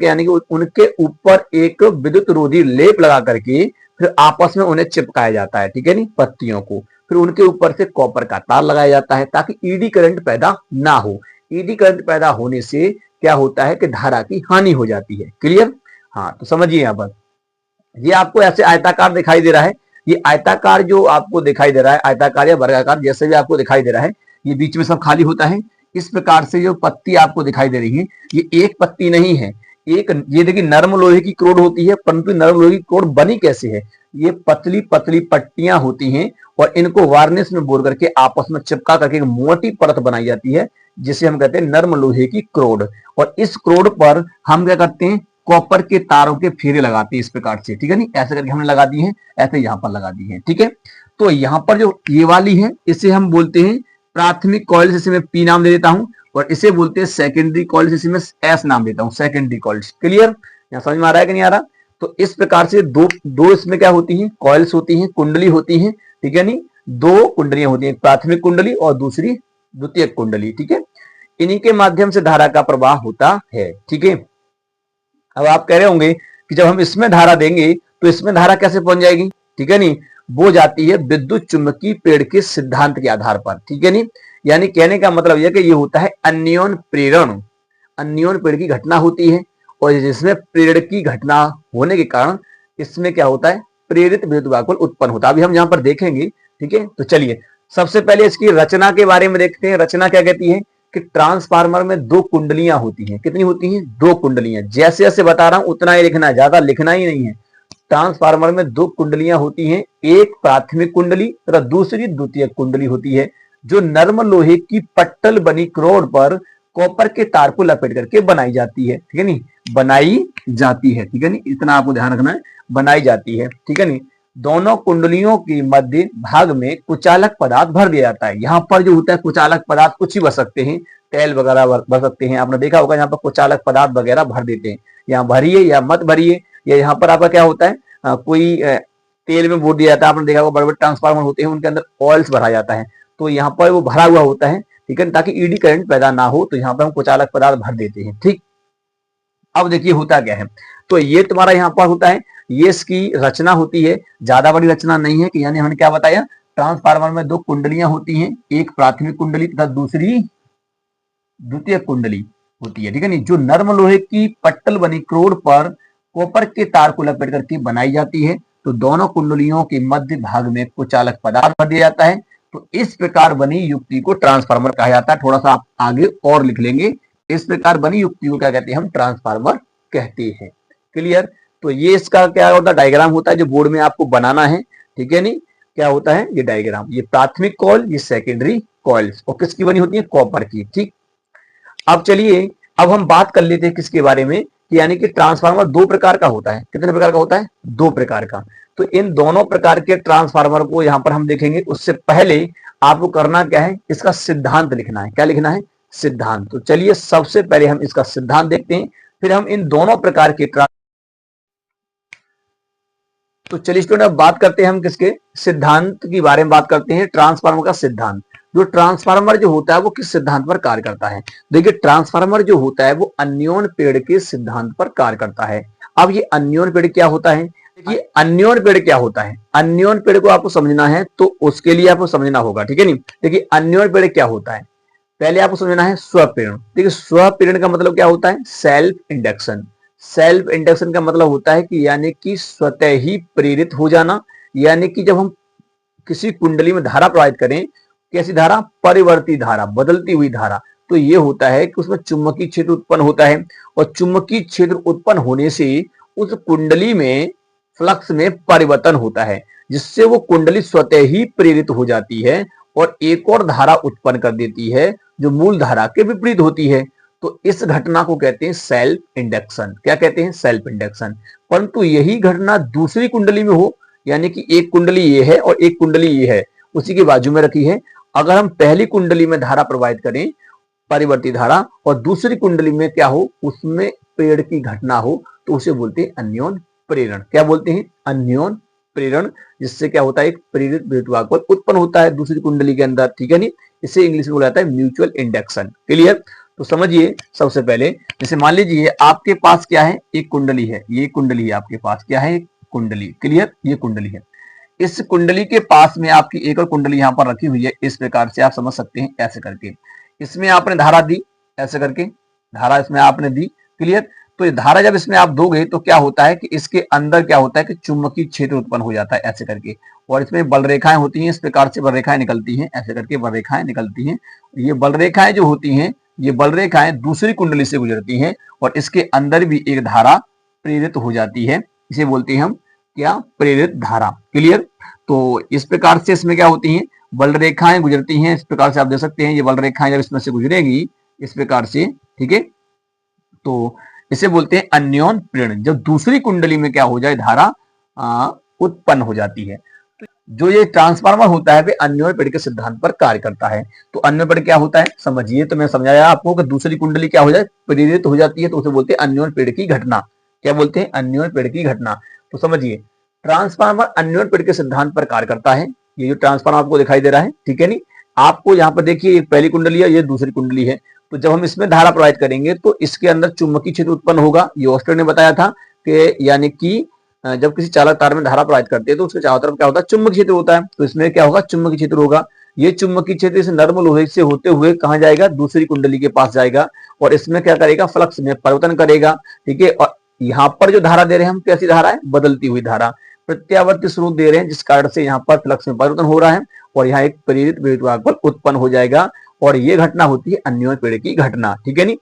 यानी कि उनके ऊपर एक विद्युत रोधी लेप लगा करके फिर आपस में उन्हें चिपकाया जाता है, ठीक है नी, पत्तियों को। फिर उनके ऊपर से कॉपर का तार लगाया जाता है ताकि ईडी करंट पैदा ना हो। ईडी करंट पैदा होने से क्या होता है कि धारा की हानि हो जाती है। क्लियर। हाँ, तो समझिए यहाँ पर ये आपको ऐसे आयताकार दिखाई दे रहा है। ये आयताकार जो आपको दिखाई दे रहा है, आयताकार या वर्गाकार जैसे भी आपको दिखाई दे रहा है, ये बीच में सब खाली होता है। इस प्रकार से जो पत्ती आपको दिखाई दे रही है ये एक पत्ती नहीं है, एक ये देखिए नरम लोहे की क्रोड होती है, परंतु नरम लोहे की क्रोड बनी कैसे है, ये पतली पतली पट्टियां होती हैं और इनको वार्निश में बोर करके आपस में चिपका करके एक मोटी परत बनाई जाती है जिसे हम कहते हैं नरम लोहे की क्रोड। और इस क्रोड पर हम क्या करते हैं, कॉपर के तारों के फेरे लगाते हैं इस प्रकार से, ठीक है नी। ऐसे करके हमने लगा दी है, ऐसे यहाँ पर लगा दी है, ठीक है। तो यहाँ पर जो ये वाली है इसे हम बोलते हैं प्राथमिक कॉइल, इसे मैं पी नाम दे देता हूं। और इसे बोलते हैं सेकेंडरी कॉइल, इसे मैं एस नाम देता हूं, सेकेंडरी कॉइल्स। क्लियर। यहाँ समझ में आ रहा है कि नहीं आ रहा। तो इस प्रकार से दो इसमें क्या होती हैं, कॉइल्स होती हैं, कुंडली होती है, ठीक है नी। दो कुंडलियां होती हैं, प्राथमिक कुंडली और दूसरी द्वितीय कुंडली, ठीक है। इन्हीं के माध्यम से धारा का प्रवाह होता है, ठीक है। अब आप कह रहे होंगे कि जब हम इसमें धारा देंगे तो इसमें धारा कैसे पहुंच जाएगी, ठीक है नी। वो जाती है विद्युत चुंबकीय पेड़ के सिद्धांत के आधार पर, ठीक है नी। यानी कहने का मतलब यह कि ये होता है अन्योन प्रेरण, अन्योन पेड़ की घटना होती है और जिसमें प्रेरण की घटना होने के कारण इसमें क्या होता है, प्रेरित विद्युत वाहक उत्पन्न होता है। अभी हम यहाँ पर देखेंगे, ठीक है। तो चलिए सबसे पहले इसकी रचना के बारे में देखते हैं। रचना क्या कहती है कि ट्रांसफार्मर में दो कुंडलियां होती हैं। कितनी होती हैं? दो कुंडलियां। जैसे जैसे बता रहा हूं उतना ही लिखना है, ज्यादा लिखना ही नहीं है। ट्रांसफार्मर में दो कुंडलियां होती हैं, एक प्राथमिक कुंडली तथा दूसरी द्वितीयक कुंडली होती है, जो नर्म लोहे की पट्टल बनी क्रोड पर कॉपर के तार को लपेट करके बनाई जाती है। ठीक है नी, बनाई जाती है। ठीक है नी, इतना आपको ध्यान रखना है, बनाई जाती है। ठीक है नी, दोनों कुंडलियों के मध्य भाग में कुचालक पदार्थ भर दिया जाता है। यहाँ पर जो होता है कुचालक पदार्थ कुछ ही भर सकते हैं, तेल वगैरह भर सकते हैं। आपने देखा होगा यहाँ पर कुचालक पदार्थ वगैरह भर देते हैं। यहाँ भरिए या मत भरिए, या यहाँ पर आपका क्या होता है कोई तेल में बोल दिया जाता है। आपने देखा होगा बड़े बड़े ट्रांसफार्मर होते हैं, उनके अंदर ऑयल्स भरा जाता है, तो यहाँ पर वो भरा हुआ होता है। ठीक है, ताकि ईडी करंट पैदा ना हो, तो यहाँ पर हम कुचालक पदार्थ भर देते हैं। ठीक, अब देखिए होता क्या है, तो ये तुम्हारा यहाँ पर होता है, ये इसकी रचना होती है, ज्यादा बड़ी रचना नहीं है कि यानी हमने क्या बताया, ट्रांसफार्मर में दो कुंडलियां होती हैं, एक प्राथमिक कुंडली तथा दूसरी द्वितीय कुंडली होती है। ठीक है नी, जो नर्म लोहे की पट्टल बनी क्रोड पर कॉपर के तार को लपेट करके बनाई जाती है। तो दोनों कुंडलियों के मध्य भाग में कुचालक पदार्थ भर दिया जाता है। तो इस प्रकार बनी युक्ति को ट्रांसफार्मर कहा जाता है। थोड़ा सा आप आगे और लिख लेंगे, इस प्रकार बनी युक्ति को क्या कहते हैं, हम ट्रांसफार्मर कहते हैं। क्लियर? तो ये इसका क्या होता है, डायग्राम होता है जो बोर्ड में आपको बनाना है। ठीक है नी, क्या होता है ये डायग्राम, ये प्राथमिक कॉइल, ये सेकेंडरी कॉइल्स, और किसकी बनी होती है, कॉपर की। ठीक, अब चलिए अब हम बात कर लेते हैं किसके बारे में, कि यानी कि ट्रांसफार्मर दो प्रकार का होता है। कितने प्रकार का होता है? दो प्रकार का। तो इन दोनों प्रकार के ट्रांसफार्मर को यहां पर हम देखेंगे। उससे पहले आपको करना क्या है, इसका सिद्धांत लिखना है। क्या लिखना है? सिद्धांत। तो चलिए सबसे पहले हम इसका सिद्धांत देखते हैं, फिर हम इन दोनों प्रकार के तो चलिए स्टूडेंट अब बात करते हैं हम किसके सिद्धांत के बारे में बात करते हैं, ट्रांसफार्मर का सिद्धांत। जो ट्रांसफार्मर जो होता है वो किस सिद्धांत पर कार्य करता है? देखिए ट्रांसफार्मर जो होता है वो अन्योन पेड़ के सिद्धांत पर कार्य करता है। अब ये अन्योन पेड़ क्या होता है? देखिए अन्योन पेड़ क्या होता है, अन्योन पेड़ को आपको समझना है तो उसके लिए आपको समझना होगा। ठीक है नी, देखिए अन्योन पेड़ क्या होता है, पहले आपको समझना है स्वप्रेरण। देखिए स्वप्रेरण का मतलब क्या होता है, सेल्फ इंडक्शन। सेल्फ इंडक्शन का मतलब होता है कि यानी कि स्वतः ही प्रेरित हो जाना। यानी कि जब हम किसी कुंडली में धारा प्रवाहित करें, कैसी धारा, परिवर्ती धारा, बदलती हुई धारा, तो ये होता है कि उसमें चुंबकीय क्षेत्र उत्पन्न होता है, और चुंबकीय क्षेत्र उत्पन्न होने से उस कुंडली में फ्लक्स में परिवर्तन होता है, जिससे वो कुंडली स्वतः ही प्रेरित हो जाती है और एक और धारा उत्पन्न कर देती है जो मूल धारा के विपरीत होती है। तो इस घटना को कहते हैं सेल्फ इंडक्शन। क्या कहते हैं? Self induction. परंतु यही घटना दूसरी कुंडली में हो, यानी कि एक कुंडली ये है और एक कुंडली ये है, उसी के बाजू में रखी है। अगर हम पहली कुंडली में धारा प्रवाहित करें, परिवर्ती धारा, और दूसरी कुंडली में क्या हो, उसमें पेड़ की घटना हो, तो उसे बोलते हैं अन्योन प्रेरण। क्या बोलते हैं? अन्योन प्रेरण। जिससे क्या होता है, एक प्रेरित विद्युत उत्पन्न होता है दूसरी कुंडली के अंदर। ठीक है नी, इसे इंग्लिश में बोला जाता है म्यूचुअल इंडक्शन। क्लियर? तो समझिए सबसे पहले, जैसे मान लीजिए आपके पास क्या है, एक कुंडली है, ये कुंडली है आपके पास, क्या है, एक कुंडली। क्लियर? ये कुंडली है। इस कुंडली के पास में आपकी एक और कुंडली यहां पर रखी हुई है। इस प्रकार से आप समझ सकते हैं, ऐसे करके इसमें आपने धारा दी, ऐसे करके धारा इसमें आपने दी। क्लियर? तो ये धारा जब इसमें आप दोगे तो क्या होता है कि इसके अंदर क्या होता है कि चुंबकीय क्षेत्र उत्पन्न हो जाता है, ऐसे करके, और इसमें बल रेखाएं होती हैं। इस प्रकार से बल रेखाएं निकलती हैं, ऐसे करके बल रेखाएं निकलती हैं। ये बल रेखाएं जो होती हैं, ये बल रेखाएं दूसरी कुंडली से गुजरती हैं, और इसके अंदर भी एक धारा प्रेरित हो जाती है। इसे बोलते हैं हम क्या, प्रेरित धारा। क्लियर? तो इस प्रकार से इसमें क्या होती हैं, बल रेखाएं गुजरती हैं। इस प्रकार से आप देख सकते हैं, ये बल रेखाएं जब इसमें से गुजरेगी इस प्रकार से, ठीक है, तो इसे बोलते हैं अन्योन प्रेरण। जब दूसरी कुंडली में क्या हो जाए, धारा उत्पन्न हो जाती है। जो ये ट्रांसफार्मर होता है वे अन्योन प्रेरण के सिद्धांत पर कार्य करता है। तो अन्योन प्रेरण क्या होता है समझिए, तो मैं समझाया आपको कि दूसरी कुंडली क्या हो जाए, प्रेरित हो जाती है, तो उसे बोलते हैं अन्योन प्रेरण की घटना। क्या बोलते हैं? अन्योन प्रेरण की घटना। तो समझिए ट्रांसफार्मर अन्योन प्रेरण के सिद्धांत पर कार्य करता है। ये जो ट्रांसफार्मर आपको दिखाई दे रहा है, ठीक है नी, आपको यहाँ पर देखिए एक पहली कुंडली है, ये दूसरी कुंडली है। तो जब हम इसमें धारा प्रवाहित करेंगे तो इसके अंदर चुंबकीय क्षेत्र उत्पन्न होगा। ये ऑस्टर ने बताया था कि यानी कि जब किसी चालक तार में धारा प्रवाहित करते हैं तो उसके चारों तरफ क्या होता है, चुंबकीय क्षेत्र होता है। तो इसमें क्या होगा, चुंबकीय क्षेत्र होगा। ये चुंबकीय क्षेत्र इस नर्म लोहे से होते हुए कहां जाएगा, दूसरी कुंडली के पास जाएगा, और इसमें क्या करेगा, फ्लक्स में परिवर्तन करेगा। ठीक है, और यहाँ पर जो धारा दे रहे हैं हम, कैसी धारा है, बदलती हुई धारा, प्रत्यावर्ती स्रोत दे रहे हैं, जिस कारण से यहाँ पर फ्लक्स में परिवर्तन हो रहा है, और यहाँ एक प्रेरित विद्युत उत्पन्न हो जाएगा, और ये घटना होती है अन्योन्य पीड़न की घटना, ठीक है नहीं।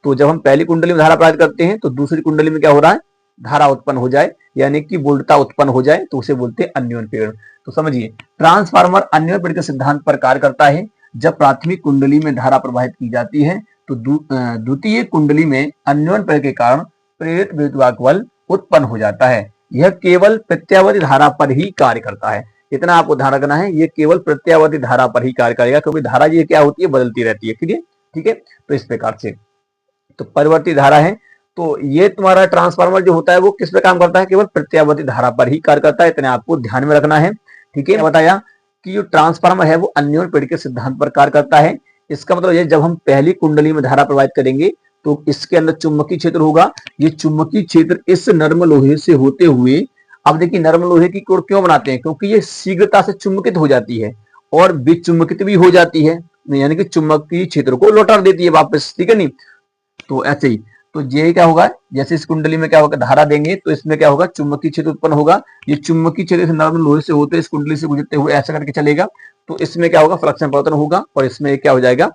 तो जब हम पहली कुंडली में धारा प्रवाहित करते हैं तो दूसरी कुंडली में क्या हो रहा है, धारा उत्पन्न हो जाए यानी कि वोल्टता उत्पन्न हो जाए, तो उसे बोलते हैं अन्योन्य पीड़न। तो समझिए, ट्रांसफार्मर अन्योन्य पीड़न के सिद्धांत पर कार्य करता है। जब प्राथमिक कुंडली में धारा प्रवाहित की जाती है तो द्वितीय कुंडली में अन्योन्य पीड़न के कारण प्रेरित विद्युत बल उत्पन्न हो जाता है। यह केवल प्रत्यावर्ती धारा पर ही कार्य करता है। इतना आपको ध्यान रखना है, ये केवल प्रत्यावर्ती धारा पर ही कार्य करेगा, क्योंकि धारा ये क्या होती है, बदलती रहती है, ठीक है। तो इस प्रकार से तो परिवर्ती धारा है, तो ये तुम्हारा ट्रांसफार्मर जो होता है वो किस पे काम करता है, केवल प्रत्यावर्ती धारा पर ही कार्य करता है। इतने आपको ध्यान में रखना है, ठीक है। बताया कि जो ट्रांसफार्मर है वो अन्योन्य पीड़न के सिद्धांत पर कार्य करता है। इसका मतलब ये, जब हम पहली कुंडली में धारा प्रवाहित करेंगे तो इसके अंदर चुंबकीय क्षेत्र होगा। ये चुंबकीय क्षेत्र इस नर्म लोहे से होते हुए, अब देखिए नर्म लोहे की कोर क्यों बनाते हैं, क्योंकि ये शीघ्रता से चुंबकित हो जाती है और विचुंबकित भी हो जाती है, यानी कि चुंबकीय क्षेत्र को लौटा देती है वापस, ठीक है नहीं। तो ऐसे ही, तो ये क्या होगा, जैसे इस कुंडली में क्या होगा, धारा देंगे तो इसमें क्या होगा, चुंबकीय क्षेत्र उत्पन्न होगा। ये चुंबकीय क्षेत्र से नर्म लोहे से होते इस कुंडली से गुजरते हुए ऐसा करके चलेगा, तो इसमें क्या होगा, फ्लक्स में परिवर्तन होगा और इसमें क्या हो जाएगा,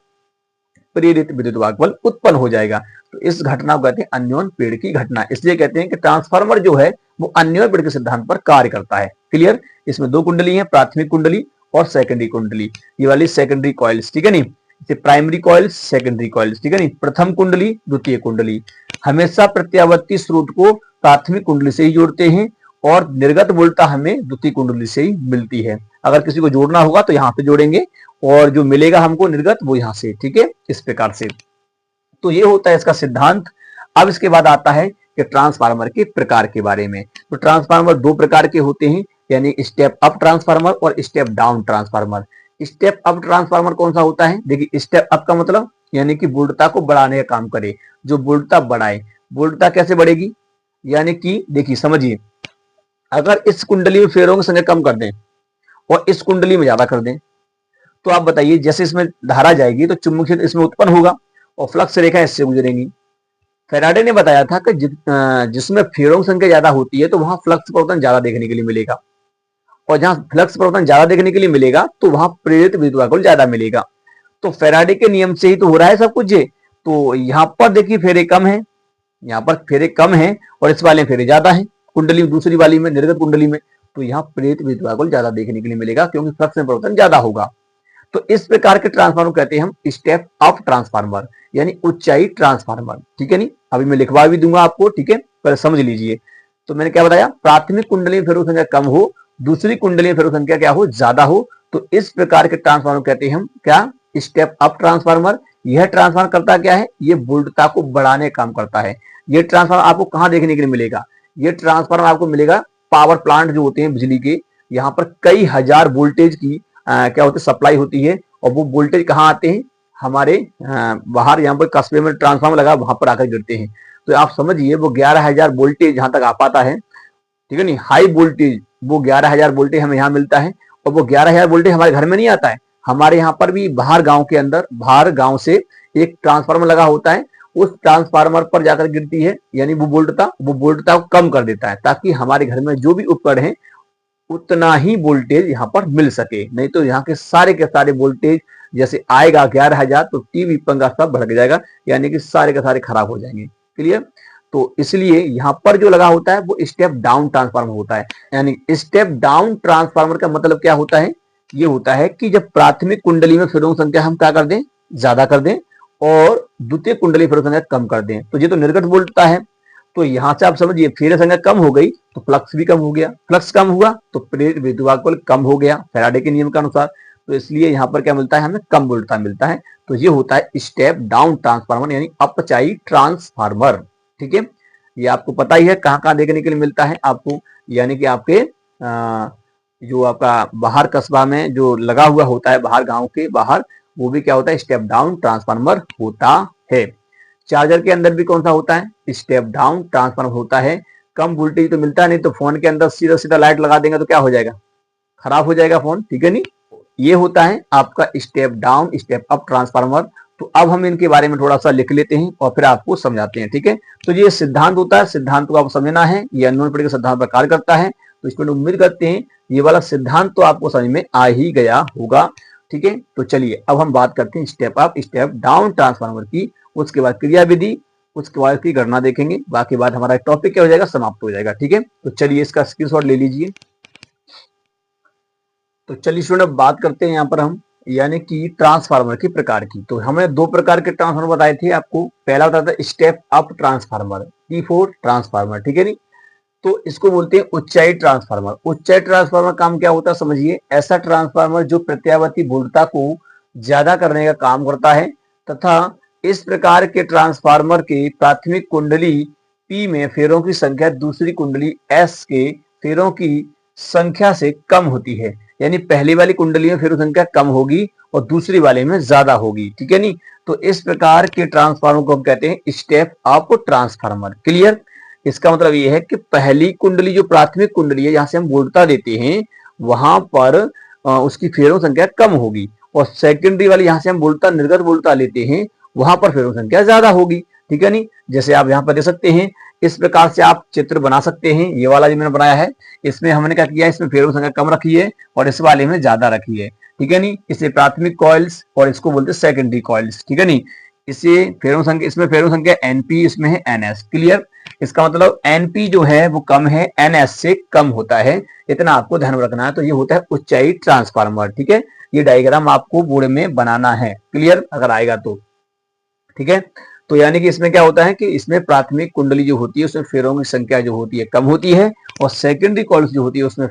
प्रेरित विद्युत बल उत्पन्न हो जाएगा। तो इस घटना को कहते हैं अन्योन्य पीड़न की घटना। इसलिए कहते हैं कि ट्रांसफार्मर जो है वो अन्योन्य पीड़न के सिद्धांत पर कार्य करता है। क्लियर। इसमें दो कुंडली है, प्राथमिक कुंडली और सेकेंडरी कुंडली, ये वाली सेकेंडरी कॉइल्स, ठीक है नहीं। प्राइमरी कॉइल्स, सेकेंडरी कॉइल्स, ठीक है नहीं। प्रथम कुंडली, द्वितीय कुंडली, हमेशा प्रत्यावर्ती स्रोत को प्राथमिक कुंडली से ही जोड़ते हैं और निर्गत वोल्टता हमें द्वितीय कुंडली से ही मिलती है। अगर किसी को जोड़ना होगा तो यहाँ पे जोड़ेंगे और जो मिलेगा हमको निर्गत वो यहाँ से, ठीक है, इस प्रकार से। तो ये होता है इसका सिद्धांत। अब इसके बाद आता है कि ट्रांसफार्मर के प्रकार के बारे में। तो ट्रांसफार्मर दो प्रकार के होते हैं, यानी स्टेप अप ट्रांसफार्मर और step down transformer. Step up transformer कौन सा होता है, देखिए स्टेप अप का मतलब यानी कि वोल्टता को बढ़ाने का काम करे, जो वोल्टता बढ़ाए। वोल्टता कैसे बढ़ेगी, यानी कि देखिए समझिए, अगर इस कुंडली में फेरों की संख्या कम कर दें और इस कुंडली में ज्यादा कर दें, तो आप बताइए, जैसे इसमें धारा जाएगी तो चुंबकीय क्षेत्र इसमें उत्पन्न होगा और फ्लक्स रेखा इससे गुजरेंगी। फैराडे ने बताया था कि जिसमें फेरों की संख्या ज्यादा होती है तो वहां फ्लक्स परिवर्तन ज्यादा देखने के लिए मिलेगा, और जहां फ्लक्स परिवर्तन ज्यादा देखने के लिए मिलेगा तो वहां प्रेरित विद्युत बल ज्यादा मिलेगा। तो फैराडे के नियम से ही तो हो रहा है सब कुछ ये। तो यहाँ पर देखिए फेरे कम है, यहाँ पर फेरे कम है और इस वाले फेरे ज्यादा है, कुंडली दूसरी वाली में, निर्गत कुंडली में, तो यहाँ प्रेरित विद्युत बल ज्यादा देखने के लिए मिलेगा क्योंकि फ्लक्स में परिवर्तन ज्यादा होगा। तो इस प्रकार के ट्रांसफार्मर कहते हैं हम स्टेप अप ट्रांसफार्मर, यानी ऊंचाई ट्रांसफार्मर, ठीक है नहीं। अभी मैं लिखवा भी दूंगा आपको, ठीक है, पहले समझ लीजिए। तो मैंने क्या बताया, प्राथमिक कुंडली में फेरों संख्या कम हो, दूसरी कुंडली में फेरों संख्या क्या हो, ज्यादा हो, तो इस प्रकार के ट्रांसफार्मर कहते हैं हम क्या, स्टेप अप ट्रांसफार्मर। यह ट्रांसफार्मर करता क्या है, ये वोल्टता को बढ़ाने का काम करता है। ये ट्रांसफार्मर आपको कहां देखने के लिए मिलेगा, ये ट्रांसफार्मर आपको मिलेगा पावर प्लांट जो होते हैं बिजली के, यहाँ पर कई हजार वोल्टेज की क्या होती है, सप्लाई होती है, और वो वोल्टेज कहाँ आते हैं, हमारे बाहर यहाँ पर कस्बे में ट्रांसफार्मर लगा वहां पर आकर गिरते हैं। तो आप समझिए वो 11,000 वोल्टेज जहां तक आ पाता है, ठीक है नहीं, हाई वोल्टेज, वो 11,000 वोल्टेज हमें यहाँ मिलता है, और वो 11,000 वोल्टेज हमारे घर में नहीं आता है, हमारे यहाँ पर भी बाहर गांव के अंदर, बाहर गांव से एक ट्रांसफार्मर लगा होता है, उस ट्रांसफार्मर पर जाकर गिरती है, यानी वो वोल्टता को कम कर देता है, ताकि हमारे घर में जो भी उपकरण है उतना ही वोल्टेज यहाँ पर मिल सके। नहीं तो यहाँ के सारे वोल्टेज जैसे आएगा 11,000 तो टीवी पंखा सब भड़क जाएगा, यानी कि सारे के सारे खराब हो जाएंगे। क्लियर। तो इसलिए यहाँ पर जो लगा होता है वो स्टेप डाउन ट्रांसफार्मर होता है। यानी स्टेप डाउन ट्रांसफार्मर का मतलब क्या होता है, ये होता है कि जब प्राथमिक कुंडली में फेरों की संख्या हम क्या कर दें, ज्यादा कर दें, और द्वितीय कुंडली फेरों की संख्या कम कर दें, तो ये तो निर्गत वोल्टता है। तो यहां से आप समझिए फेरे संख्या कम हो गई तो फ्लक्स भी कम हो गया, फ्लक्स कम हुआ तो प्रेरित विद्युत बल कम हो गया फैराडे के नियम के अनुसार। तो इसलिए यहाँ पर क्या मिलता है, हमें कम वोल्टता मिलता है। तो ये होता है स्टेप डाउन ट्रांसफार्मर, यानी अपचाई ट्रांसफार्मर। ठीक है, ये आपको पता ही है कहाँ कहाँ देखने के लिए मिलता है आपको, यानी कि आपके जो आपका बाहर कस्बा में जो लगा हुआ होता है, बाहर गांव के बाहर, वो भी क्या होता है, स्टेप डाउन ट्रांसफार्मर होता है। चार्जर के अंदर भी कौन सा होता है, स्टेप डाउन ट्रांसफार्मर होता है। कम वोल्टेज तो मिलता नहीं, तो फोन के अंदर सीधा सीधा लाइट लगा देंगे तो क्या हो जाएगा, खराब हो जाएगा फोन, ठीक है नहीं। ये होता है आपका step down step up transformer. तो अब हम इनके बारे में थोड़ा सा लिख लेते हैं और फिर आपको समझाते हैं, ठीक है। तो ये सिद्धांत होता है, सिद्धांत को आपको समझना है, ये अन्योन्य पीड़न के सिद्धांत पर कार्य करता है। तो इसमें उम्मीद करते हैं ये वाला सिद्धांत तो आपको समझ में आ ही गया होगा, ठीक है। तो चलिए अब हम बात करते हैं step up step down transformer की, उसके बाद क्रिया विधि, उसके बाद की गणना देखेंगे, बाकी बात हमारा टॉपिक क्या हो जाएगा, समाप्त हो जाएगा। ठीक है, तो चलिए इसका स्क्रीनशॉट ले लीजिए। तो चलिए स्टूडेंट अब बात करते हैं यहाँ पर हम, यानी कि ट्रांसफार्मर के प्रकार की। तो हमने दो प्रकार के ट्रांसफार्मर बताए थे आपको। पहला बताया था step up transformer, T4 transformer, ठीक है नहीं। तो इसको बोलते हैं ऊंचाई ट्रांसफार्मर। ऊंचाई ट्रांसफार्मर काम क्या होता है समझिए, ऐसा ट्रांसफार्मर जो प्रत्यावर्ती वोल्टता को ज्यादा करने का काम करता है, तथा इस प्रकार के ट्रांसफार्मर के प्राथमिक कुंडली P में फेरों की संख्या दूसरी कुंडली S के फेरों की संख्या से कम होती है। यानी पहली वाली कुंडली में फेरों संख्या कम होगी और दूसरी वाले में ज्यादा होगी, ठीक है नहीं। तो इस प्रकार के ट्रांसफार्मर को हम कहते हैं स्टेप अप ट्रांसफार्मर। क्लियर। इसका मतलब ये है कि पहली कुंडली जो प्राथमिक कुंडली है जहां से हम वोल्टता देते हैं वहां पर उसकी फेरों संख्या कम होगी, और सेकेंडरी वाली यहां से हम वोल्टता निर्गत वोल्टता लेते हैं वहां पर फेरों संख्या ज्यादा होगी, ठीक है नहीं। जैसे आप यहाँ पर देख सकते हैं, इस प्रकार से आप चित्र बना सकते हैं। ये वाला जो मैंने बनाया है इसमें हमने क्या किया है, इसमें फेरों संख्या कम रखी है और इस वाले में ज्यादा रखी है, ठीक है नहीं। इसे प्राथमिक कॉइल्स और इसको बोलते हैं सेकेंडरी कॉइल्स, ठीक है नहीं। इसे फेरों संख्या, इसमें फेरों संख्या NP, इसमें है NS। क्लियर। इसका मतलब NP जो है वो कम है, NS से कम होता है, इतना आपको ध्यान में रखना है। तो ये होता है ऊंचाई ट्रांसफार्मर, ठीक है। ये डायग्राम आपको बोर्ड में बनाना है, क्लियर अगर आएगा तो, ठीक है। तो यानी कि इसमें क्या होता है कि इसमें प्राथमिक कुंडली जो होती है उसमें फेरों की संख्या जो होती है कम होती है, और सेकेंडरी कॉइल्स जो होती है उसमें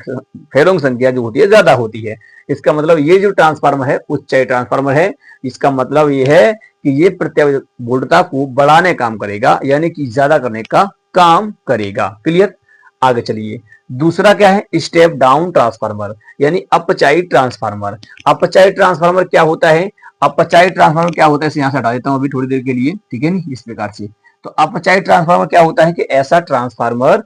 फेरों की संख्या जो होती है ज्यादा होती है। इसका मतलब ये जो ट्रांसफार्मर है उच्चाई ट्रांसफार्मर है, इसका मतलब ये है कि ये प्रत्यावर्ती वोल्टता को बढ़ाने काम करेगा, यानी कि ज्यादा करने का काम करेगा। क्लियर। आगे चलिए, दूसरा क्या है, स्टेप डाउन ट्रांसफार्मर यानी अपचाई ट्रांसफार्मर। अपचाई ट्रांसफार्मर क्या होता है, अपचाई ट्रांसफार्मर क्या होता है, इसे यहां से हटा देता हूं अभी थोड़ी देर के लिए, ठीक है नहीं, इस प्रकार से। तो अपचाई ट्रांसफार्मर क्या होता है कि ऐसा ट्रांसफार्मर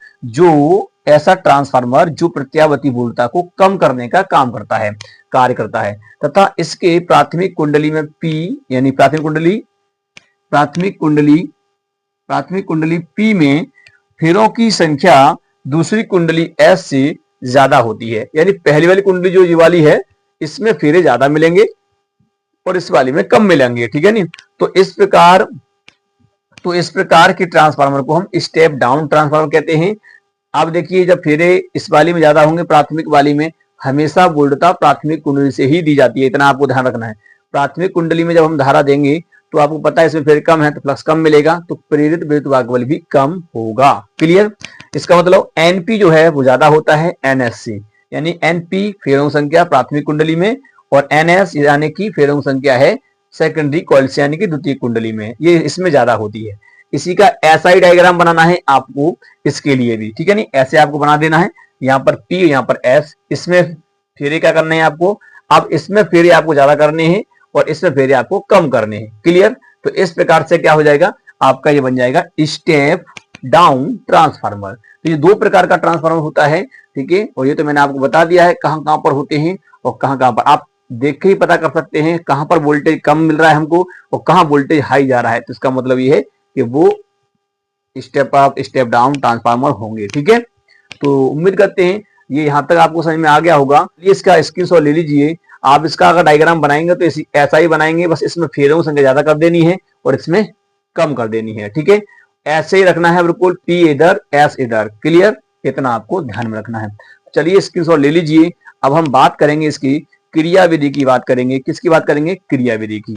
जो प्रत्यावर्ती वोल्टता को कम करने का काम करता है, कार्य करता है, तथा इसके प्राथमिक कुंडली में P यानी प्राथमिक कुंडली P में फेरों की संख्या दूसरी कुंडली S से ज्यादा होती है। यानी पहली वाली कुंडली जो ये वाली है इसमें फेरे ज्यादा मिलेंगे और इस वाली में कम मिलेंगे, ठीक है नहीं। तो इस प्रकार के ट्रांसफार्मर को हम स्टेप डाउन ट्रांसफार्मर कहते हैं। अब देखिए, जब फेरे इस वाली में ज्यादा होंगे, प्राथमिक वाली में हमेशा वोल्टता प्राथमिक कुंडली से ही दी जाती है, इतना आपको ध्यान रखना है। प्राथमिक कुंडली में जब हम धारा देंगे तो आपको पता है इसमें फेरे कम है तो फ्लक्स कम मिलेगा, तो प्रेरित विद्युत भागबल भी कम होगा। क्लियर। इसका मतलब NP जो है वो ज्यादा होता है NS से, यानी NP फेरों संख्या प्राथमिक कुंडली में, और NS यानी कि फेरों संख्या है सेकेंडरी कॉइल से यानी कि द्वितीय कुंडली में, ये इसमें ज्यादा होती है। इसी का ऐसा ही डायग्राम बनाना है आपको इसके लिए भी, ठीक है नहीं। ऐसे आपको बना देना है, यहाँ पर P यहाँ पर S, इसमें फेरे क्या करने हैं आपको, अब इसमें फेरे आपको ज्यादा करने हैं और इसमें फेरे आपको कम करने हैं। क्लियर। तो इस प्रकार से क्या हो जाएगा आपका, ये बन जाएगा स्टेप डाउन ट्रांसफार्मर। तो ये दो प्रकार का ट्रांसफार्मर होता है, ठीक है। और ये तो मैंने आपको बता दिया है कहां कहां पर होते हैं और कहां कहां पर आप देख के ही पता कर सकते हैं कहां पर वोल्टेज कम मिल रहा है हमको और कहां वोल्टेज हाई जा रहा है। तो इसका मतलब ये है कि वो step up step down transformer होंगे, ठीक है। तो उम्मीद करते हैं ये यहाँ तक आपको समझ में आ गया होगा। इसका स्क्रीनशॉट ले लीजिए। आप इसका अगर डायग्राम बनाएंगे तो ऐसा ही बनाएंगे, बस इसमें फेरों की संख्या ज्यादा कर देनी है और इसमें कम कर देनी है, ठीक है। ऐसे ही रखना है बिल्कुल, P इधर S इधर। क्लियर। इतना आपको ध्यान में रखना है। चलिए स्क्रीनशॉट ले लीजिए। अब हम बात करेंगे इसकी क्रिया विधि की बात करेंगे। किसकी बात करेंगे, क्रिया विधि की।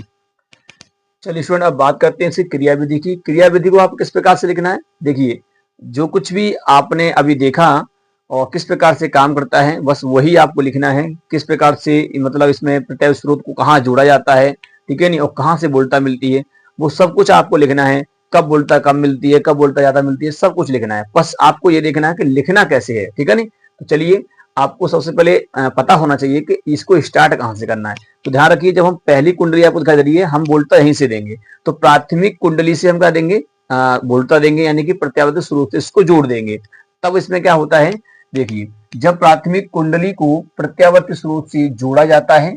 चलिए स्टूडेंट अब बात करते हैं इसकी क्रिया विधि की। क्रिया विधि को आप किस प्रकार से लिखना है, देखिए जो कुछ भी आपने अभी देखा और किस प्रकार से काम करता है बस वही आपको लिखना है। किस प्रकार से मतलब इसमें प्रत्यय स्रोत को कहाँ जोड़ा जाता है, ठीक है नहीं, और कहाँ से वोल्टता मिलती है वो सब कुछ आपको लिखना है। कब वोल्टता कम मिलती है, कब वोल्टता ज्यादा मिलती है, सब कुछ लिखना है। बस आपको ये देखना है कि लिखना कैसे है, ठीक है नहीं। तो चलिए, आपको सबसे पहले पता होना चाहिए कि इसको स्टार्ट कहाँ से करना है। तो ध्यान रखिए, जब हम पहली कुंडली आपको दिखाई दे रही है हम वोल्टता यहीं से देंगे। तो प्राथमिक कुंडली से हम क्या देंगे, वोल्टता देंगे, यानी कि प्रत्यावर्ती स्रोत से इसको जोड़ देंगे। तब इसमें क्या होता है, देखिए जब प्राथमिक कुंडली को प्रत्यावर्ती स्रोत से जोड़ा जाता है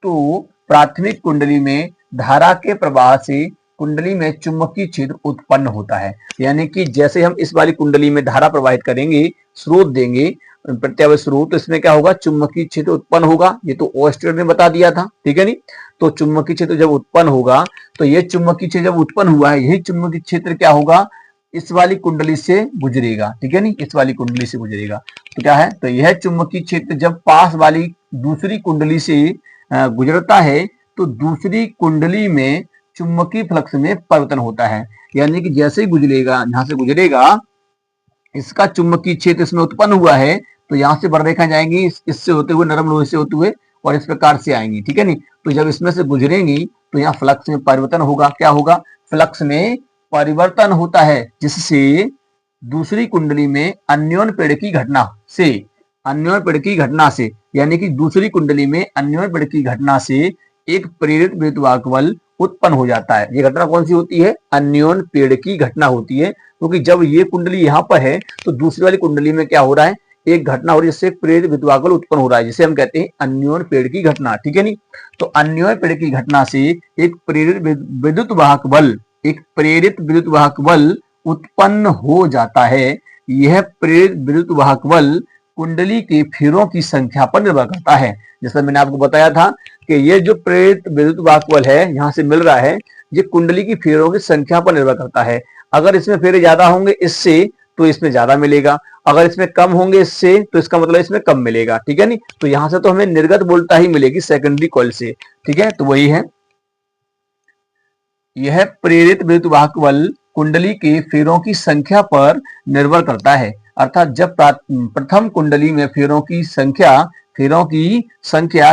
तो प्राथमिक कुंडली में धारा के प्रवाह से कुंडली में चुंबकीय क्षेत्र उत्पन्न होता है। यानी कि जैसे हम इस वाली कुंडली में धारा प्रवाहित करेंगे, स्रोत देंगे, प्रत्यावर्ती स्रोत, तो इसमें क्या होगा, चुंबकीय क्षेत्र उत्पन्न होगा। ये तो ऑस्ट्रेलिया ने बता दिया था, ठीक है नहीं। तो चुंबकीय क्षेत्र जब उत्पन्न होगा तो ये चुंबकीय क्षेत्र जब उत्पन्न हुआ है, यही चुंबकीय क्षेत्र क्या होगा, इस वाली कुंडली से गुजरेगा, ठीक है नहीं, इस वाली कुंडली से गुजरेगा। तो क्या है, तो यह चुंबकीय क्षेत्र जब पास वाली दूसरी कुंडली से गुजरता है तो दूसरी कुंडली में चुंबकीय फ्लक्स में परिवर्तन होता है। यानी कि जैसे ही गुजरेगा, यहां से गुजरेगा, इसका चुंबकीय क्षेत्र इसमें उत्पन्न हुआ है, तो यहाँ से बररेखा जाएंगी इससे होते हुए, नरम लोहे से होते हुए, और इस प्रकार से आएंगी, ठीक है नहीं। तो जब इसमें से गुजरेंगी तो यहाँ फ्लक्स में परिवर्तन होगा। क्या होगा, फ्लक्स में परिवर्तन होता है, जिससे दूसरी कुंडली में अन्योन्य प्रेरक की घटना से, अन्योन्य प्रेरक की घटना से, यानी कि दूसरी कुंडली में अन्योन्य प्रेरक की घटना से एक प्रेरित विद्युत बल उत्पन्न हो जाता है। ये घटना कौन सी होती है, अन्योन्य प्रेरक की घटना होती है। क्योंकि जब ये कुंडली यहाँ पर है तो दूसरी वाली कुंडली में क्या हो रहा है, एक घटना हो रही है, जिससे प्रेरित विद्युत बल उत्पन्न हो रहा है, जिसे हम कहते हैं अन्योन्य प्रेरक की घटना, ठीक है नहीं। तो अन्योन्य प्रेरक की घटना से एक प्रेरित विद्युत वाहक बल, एक प्रेरित विद्युत वाहक बल उत्पन्न हो जाता है। यह प्रेरित विद्युत वाहक बल कुंडली के फेरों की संख्या पर निर्भर करता है। जैसा मैंने आपको बताया था कि ये जो प्रेरित विद्युत वाहक बल है यहाँ से मिल रहा है, ये कुंडली की फेरों की संख्या पर निर्भर करता है। अगर इसमें फेरे ज्यादा होंगे इससे, तो इसमें ज्यादा मिलेगा। अगर इसमें कम होंगे इससे, तो इसका मतलब इसमें कम मिलेगा, ठीक है नहीं। तो यहां से तो हमें निर्गत वोल्टता ही मिलेगी सेकेंडरी कॉइल से, ठीक है। तो वही है, यह प्रेरित विद्युत वाहक बल कुंडली के फेरों की संख्या पर निर्भर करता है। अर्थात जब प्रथम कुंडली में फेरों की संख्या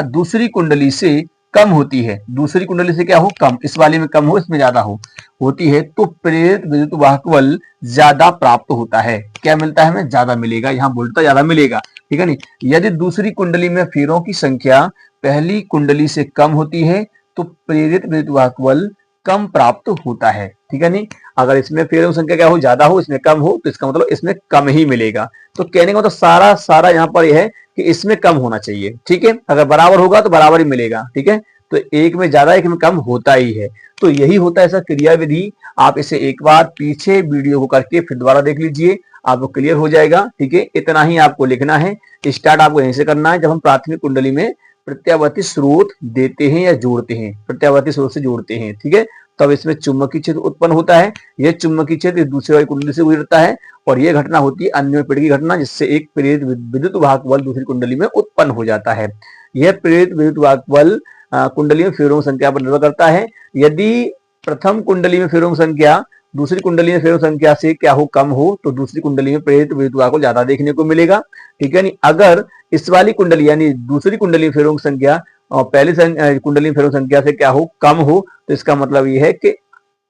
दूसरी कुंडली से कम होती है, दूसरी कुंडली से क्या हो, कम, इस वाले में कम हो, इसमें ज्यादा हो होती है, तो प्रेरित विद्युत वाहक बल ज्यादा प्राप्त होता है। क्या मिलता है, हमें ज्यादा मिलेगा, यहाँ वोल्टता ज्यादा मिलेगा, ठीक है नहीं। यदि दूसरी कुंडली में फेरों की संख्या पहली कुंडली से कम होती है तो प्रेरित विद्युत वाहक बल कम प्राप्त होता है, ठीक है नहीं। अगर इसमें फेरों की संख्या क्या हो, ज्यादा हो, इसमें कम हो, तो इसका मतलब इसमें कम ही मिलेगा। तो कहने का मतलब सारा यहाँ पर यह है कि इसमें कम होना चाहिए, ठीक है। अगर बराबर होगा तो बराबर ही मिलेगा, ठीक है। तो एक में ज्यादा, एक में कम होता ही है। तो यही होता है ऐसा क्रिया विधि। आप इसे एक बार पीछे वीडियो को करके फिर दोबारा देख लीजिए, आपको क्लियर हो जाएगा, ठीक है। इतना ही आपको लिखना है। स्टार्ट आपको यहीं से करना है, जब हम प्राथमिक कुंडली में प्रत्यावर्ती स्रोत देते हैं या जोड़ते हैं, प्रत्यावर्ती स्रोत से जोड़ते हैं, ठीक है। तब इसमें चुंबकीय क्षेत्र उत्पन्न होता है। यह चुंबकीय क्षेत्र दूसरी वाली कुंडली से गुजरता है, और यह घटना होती है अन्योन्य प्रेरक की घटना, जिससे एक प्रेरित विद्युत वाहक बल दूसरी कुंडली में उत्पन्न हो जाता है। यह प्रेरित विद्युत वाहक बल कुंडली में फेरों की संख्या पर निर्भर करता है। यदि प्रथम कुंडली में फेरों की संख्या दूसरी कुंडली में फेरों संख्या से क्या हो, कम हो, तो दूसरी कुंडली में प्रेरित विद्युत वाहक बल ज्यादा देखने को मिलेगा, ठीक है नहीं। अगर इस वाली कुंडली यानी दूसरी कुंडली में फेरों की संख्या और पहली कुंडली में फेरों की संख्या से क्या हो, कम हो, तो इसका मतलब यह है कि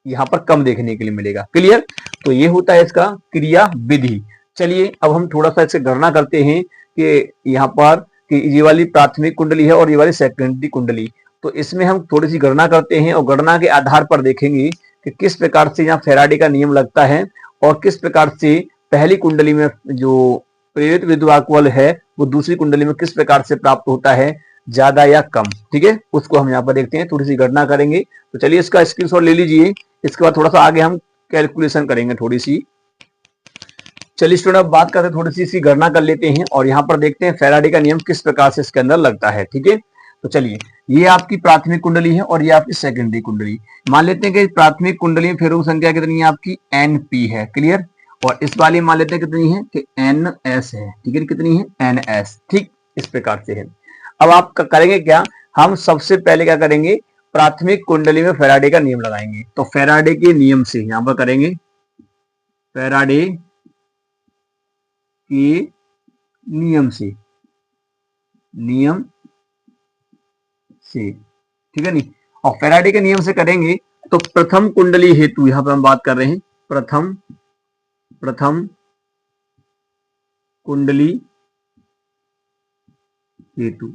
यहाँ पर कम देखने के लिए मिलेगा। क्लियर। तो ये होता है इसका क्रिया विधि। चलिए अब हम थोड़ा सा इससे गणना करते हैं कि यहाँ पर कि ये वाली प्राथमिक कुंडली है और ये वाली सेकेंडरी कुंडली। तो इसमें हम थोड़ी सी गणना करते हैं और गणना के आधार पर देखेंगे कि किस प्रकार से यहाँ फैराडे का नियम लगता है और किस प्रकार से पहली कुंडली में जो प्रेरित विद्युत वाहक बल है वो दूसरी कुंडली में किस प्रकार से प्राप्त होता है, ज्यादा या कम, ठीक है। उसको हम यहाँ पर देखते हैं, थोड़ी सी गणना करेंगे। तो चलिए इसका स्क्रीनशॉट ले लीजिए। इसके बाद थोड़ा सा आगे हम कैलकुलेशन करेंगे थोड़ी सी। चलिए स्टूडेंट अब बात करते हैं, थोड़ी सी इसकी गणना कर लेते हैं और यहाँ पर देखते हैं फैराडे का नियम किस प्रकार से इसके अंदर लगता है, ठीक है। तो चलिए ये आपकी प्राथमिक कुंडली है और ये आपकी सेकेंडरी कुंडली। मान लेते हैं कि प्राथमिक कुंडली में फेरों की संख्या कितनी है, आपकी NP है, क्लियर। और इस वाली मान लेते हैं कितनी है कि NS है, ठीक है। कितनी है, NS, ठीक। इस प्रकार से है। अब आप करेंगे क्या, हम सबसे पहले क्या करेंगे, प्राथमिक कुंडली में फैराडे का नियम लगाएंगे। तो फैराडे के नियम से यहां पर करेंगे, फैराडे के नियम से, ठीक है नहीं। और फैराडे के नियम से करेंगे तो प्रथम कुंडली हेतु, यहां पर हम बात कर रहे हैं प्रथम कुंडली हेतु,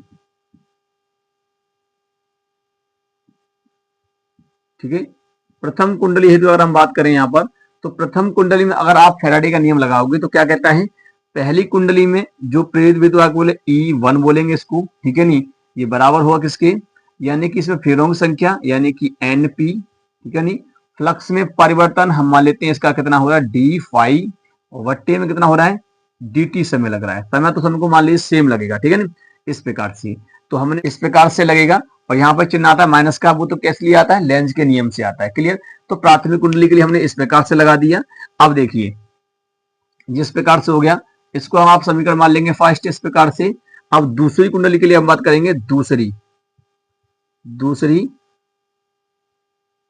ठीक है। प्रथम कुंडली हेतु अगर हम बात करें यहां पर, तो प्रथम कुंडली में अगर आप फैराडे का नियम लगाओगे तो क्या कहता है, पहली कुंडली में जो प्रेरित विद्युत वाहक बोले E1 बोलेंगे इसको, ठीक है नहीं। ये बराबर हुआ किसके, यानी कि इसमें फेरों की संख्या यानी कि NP, ठीक है नहीं। फ्लक्स में परिवर्तन हम मान लेते हैं इसका कितना हो रहा है D phi, और वट्टे में कितना हो रहा है dt समय लग रहा है, समय तो सबको मान लीजिए सेम लगेगा, ठीक है ना, इस प्रकार से। तो हमने इस प्रकार से लगेगा, और यहाँ पर चिन्ह आता है माइनस का, वो तो कैसे लिए आता है, लेंज के नियम से आता है, क्लियर। तो प्राथमिक कुंडली के लिए हमने इस प्रकार से लगा दिया। अब देखिए जिस प्रकार से हो गया, इसको हम आप समीकरण मान लेंगे फर्स्ट इस प्रकार से। अब दूसरी कुंडली के लिए हम बात करेंगे, दूसरी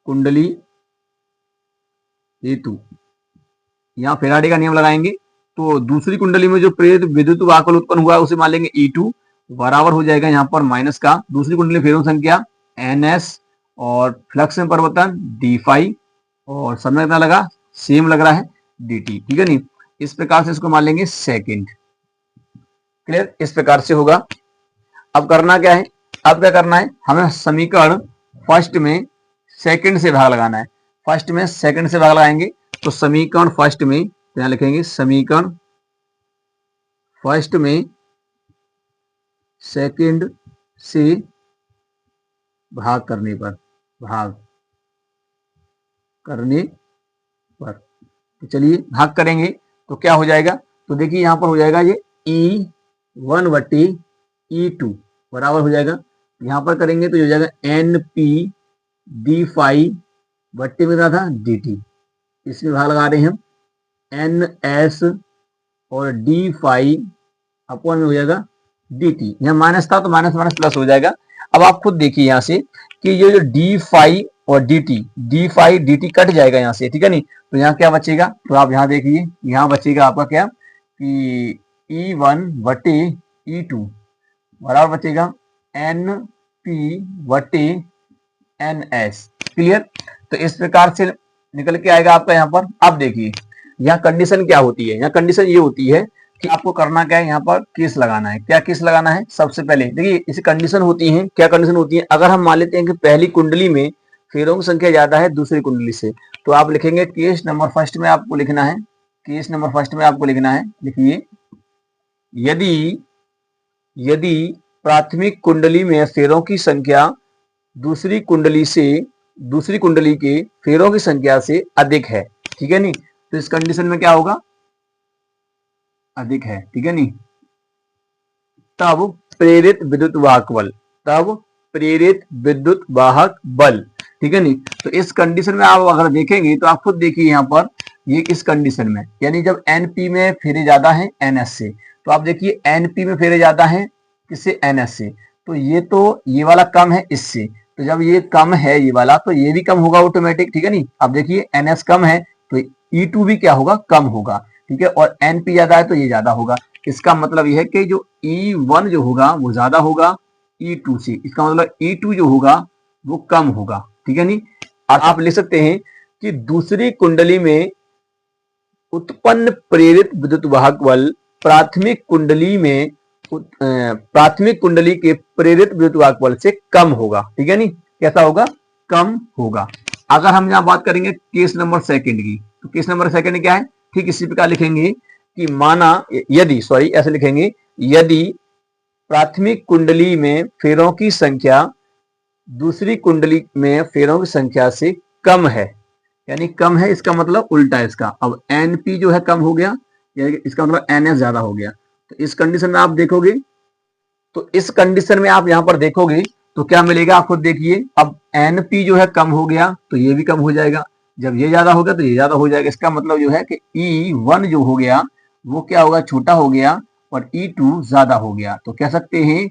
कुंडली हेतु, यहाँ फेराडे का नियम लगाएंगे। तो दूसरी कुंडली में जो प्रेरित विद्युत वाहक उत्पन्न हुआ है उसे मान लेंगे E2 बराबर हो जाएगा यहाँ पर माइनस का दूसरी कुंडली फेरों संख्या NS और फ्लक्स में परिवर्तन d फाई, और समय कितना लगा, सेम लग रहा है dt, ठीक है नहीं। इस प्रकार से इसको मान लेंगे सेकंड, क्लियर, इस प्रकार से होगा। अब करना क्या है, अब क्या करना है, हमें समीकरण फर्स्ट में सेकंड से भाग लगाना है। फर्स्ट में सेकंड से भाग लगाएंगे, तो समीकरण फर्स्ट में यहां लिखेंगे, समीकरण फर्स्ट में सेकंड से भाग करने पर तो चलिए भाग करेंगे तो क्या हो जाएगा, तो देखिए यहां पर हो जाएगा ये E1/E2 बराबर हो जाएगा। यहां पर करेंगे तो हो जाएगा NP d फाई बट्टे में था dt, इसमें भाग लगा रहे हैं हम NS और d फाई अपॉन में हो जाएगा dt, यहाँ माइनस था तो माइनस माइनस प्लस हो जाएगा। अब आप खुद देखिए यहाँ से कि ये जो d फाई और d फाई dt कट जाएगा यहाँ से, ठीक है नहीं। तो यहाँ क्या बचेगा, तो आप यहाँ देखिए, यहाँ बचेगा आपका क्या कि E1/E2 बराबर बचेगा NP/NS, क्लियर। तो इस प्रकार से निकल के आएगा आपका यहाँ पर। अब देखिए यहाँ कंडीशन क्या होती है, यहाँ कंडीशन ये होती है कि आपको करना क्या है, यहाँ पर केस लगाना है। क्या केस लगाना है, सबसे पहले देखिए इसे कंडीशन होती है, क्या कंडीशन होती है, अगर हम मान लेते हैं कि पहली कुंडली में फेरों की संख्या ज्यादा है दूसरी कुंडली से, तो आप लिखेंगे केस नंबर फर्स्ट में आपको लिखना है, केस नंबर फर्स्ट में आपको लिखना है, लिखिए यदि प्राथमिक कुंडली में फेरों की संख्या दूसरी कुंडली के फेरों की संख्या से अधिक है, ठीक है नहीं। तो इस कंडीशन में क्या होगा, अधिक है, ठीक है नहीं, तब प्रेरित विद्युत वाहक बल, ठीक है नहीं। तो इस कंडीशन में आप अगर देखेंगे तो आप खुद देखिए यहाँ पर, ये इस कंडीशन में यानी जब NP में फेरे ज्यादा है NS से, तो आप देखिए NP में फेरे ज्यादा है किससे, NS से, तो ये वाला कम है इससे, तो जब ये कम है ये वाला, तो ये भी कम होगा ऑटोमेटिक, ठीक है नहीं। अब देखिए NS कम है तो E2 भी क्या होगा, कम होगा, ठीक है, और NP ज्यादा है तो ये ज्यादा होगा। इसका मतलब यह है कि जो E1 जो होगा वो ज्यादा होगा E2 से, इसका मतलब E2 जो होगा वो कम होगा, ठीक है नहीं। और आप लिख सकते हैं कि दूसरी कुंडली में उत्पन्न प्रेरित विद्युत वाहक बल प्राथमिक कुंडली के प्रेरित विद्युत वाहक बल से कम होगा, ठीक है नहीं, कैसा होगा, कम होगा। अगर हम यहाँ बात करेंगे केस नंबर सेकंड की, तो केस नंबर सेकंड क्या है, ठीक इसी प्रकार लिखेंगे कि माना ऐसे लिखेंगे, यदि प्राथमिक कुंडली में फेरों की संख्या दूसरी कुंडली में फेरों की संख्या से कम है, यानी कम है इसका मतलब उल्टा है इसका। अब NP जो है कम हो गया, यानी इसका मतलब NS ज्यादा हो गया। तो इस कंडीशन में आप देखोगे, तो इस कंडीशन में आप यहाँ पर देखोगे तो क्या मिलेगा, आप खुद देखिए। अब NP जो है कम हो गया तो ये भी कम हो जाएगा, जब ये ज्यादा हो गया तो ये ज्यादा हो जाएगा। इसका मतलब जो है कि E1 जो हो गया वो क्या होगा, छोटा हो गया, और E2 ज्यादा हो गया। तो कह सकते हैं,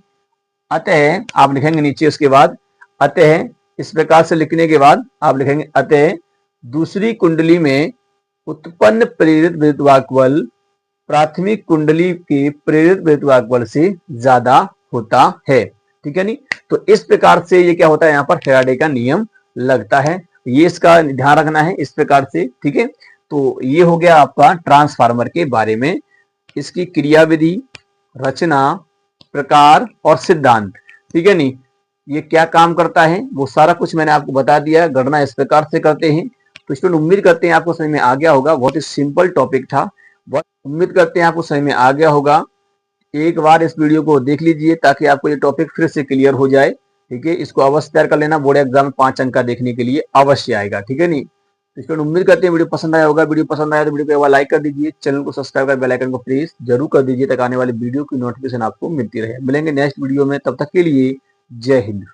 अतः आप लिखेंगे नीचे उसके बाद, अतः इस प्रकार से लिखने के बाद आप लिखेंगे, अतः दूसरी कुंडली में उत्पन्न प्रेरित विद्युत वाहक बल प्राथमिक कुंडली के प्रेरित विद्युत वाहक बल से ज्यादा होता है, ठीक है नहीं। तो इस प्रकार से ये क्या होता है, यहाँ पर फैराडे का नियम लगता है, ये इसका ध्यान रखना है इस प्रकार से, ठीक है। तो ये हो गया आपका ट्रांसफार्मर के बारे में, इसकी क्रियाविधि, रचना, प्रकार और सिद्धांत, ठीक है नहीं, ये क्या काम करता है वो सारा कुछ मैंने आपको बता दिया। गणना इस प्रकार से करते हैं। तो स्टूडेंट उम्मीद करते हैं आपको समझ में आ गया होगा, बहुत ही सिंपल टॉपिक था, बहुत उम्मीद करते हैं आपको समझ में आ गया होगा। एक बार इस वीडियो को देख लीजिए ताकि आपको ये टॉपिक फिर से क्लियर हो जाए, ठीक है। इसको अवश्य तैयार कर लेना, बोर्ड एग्जाम में 5 अंक का देखने के लिए अवश्य आएगा, ठीक है नहीं। स्टूडेंट उम्मीद करते हैं वीडियो पसंद आया होगा। वीडियो पसंद आया तो वीडियो को एक बार लाइक कर दीजिए, चैनल को सब्सक्राइब कर बेल आइकन को प्रेस जरूर कर दीजिए ताकि आने वाली वीडियो की नोटिफिकेशन आपको मिलती रहे। मिलेंगे नेक्स्ट वीडियो में, तब तक के लिए जय हिंद।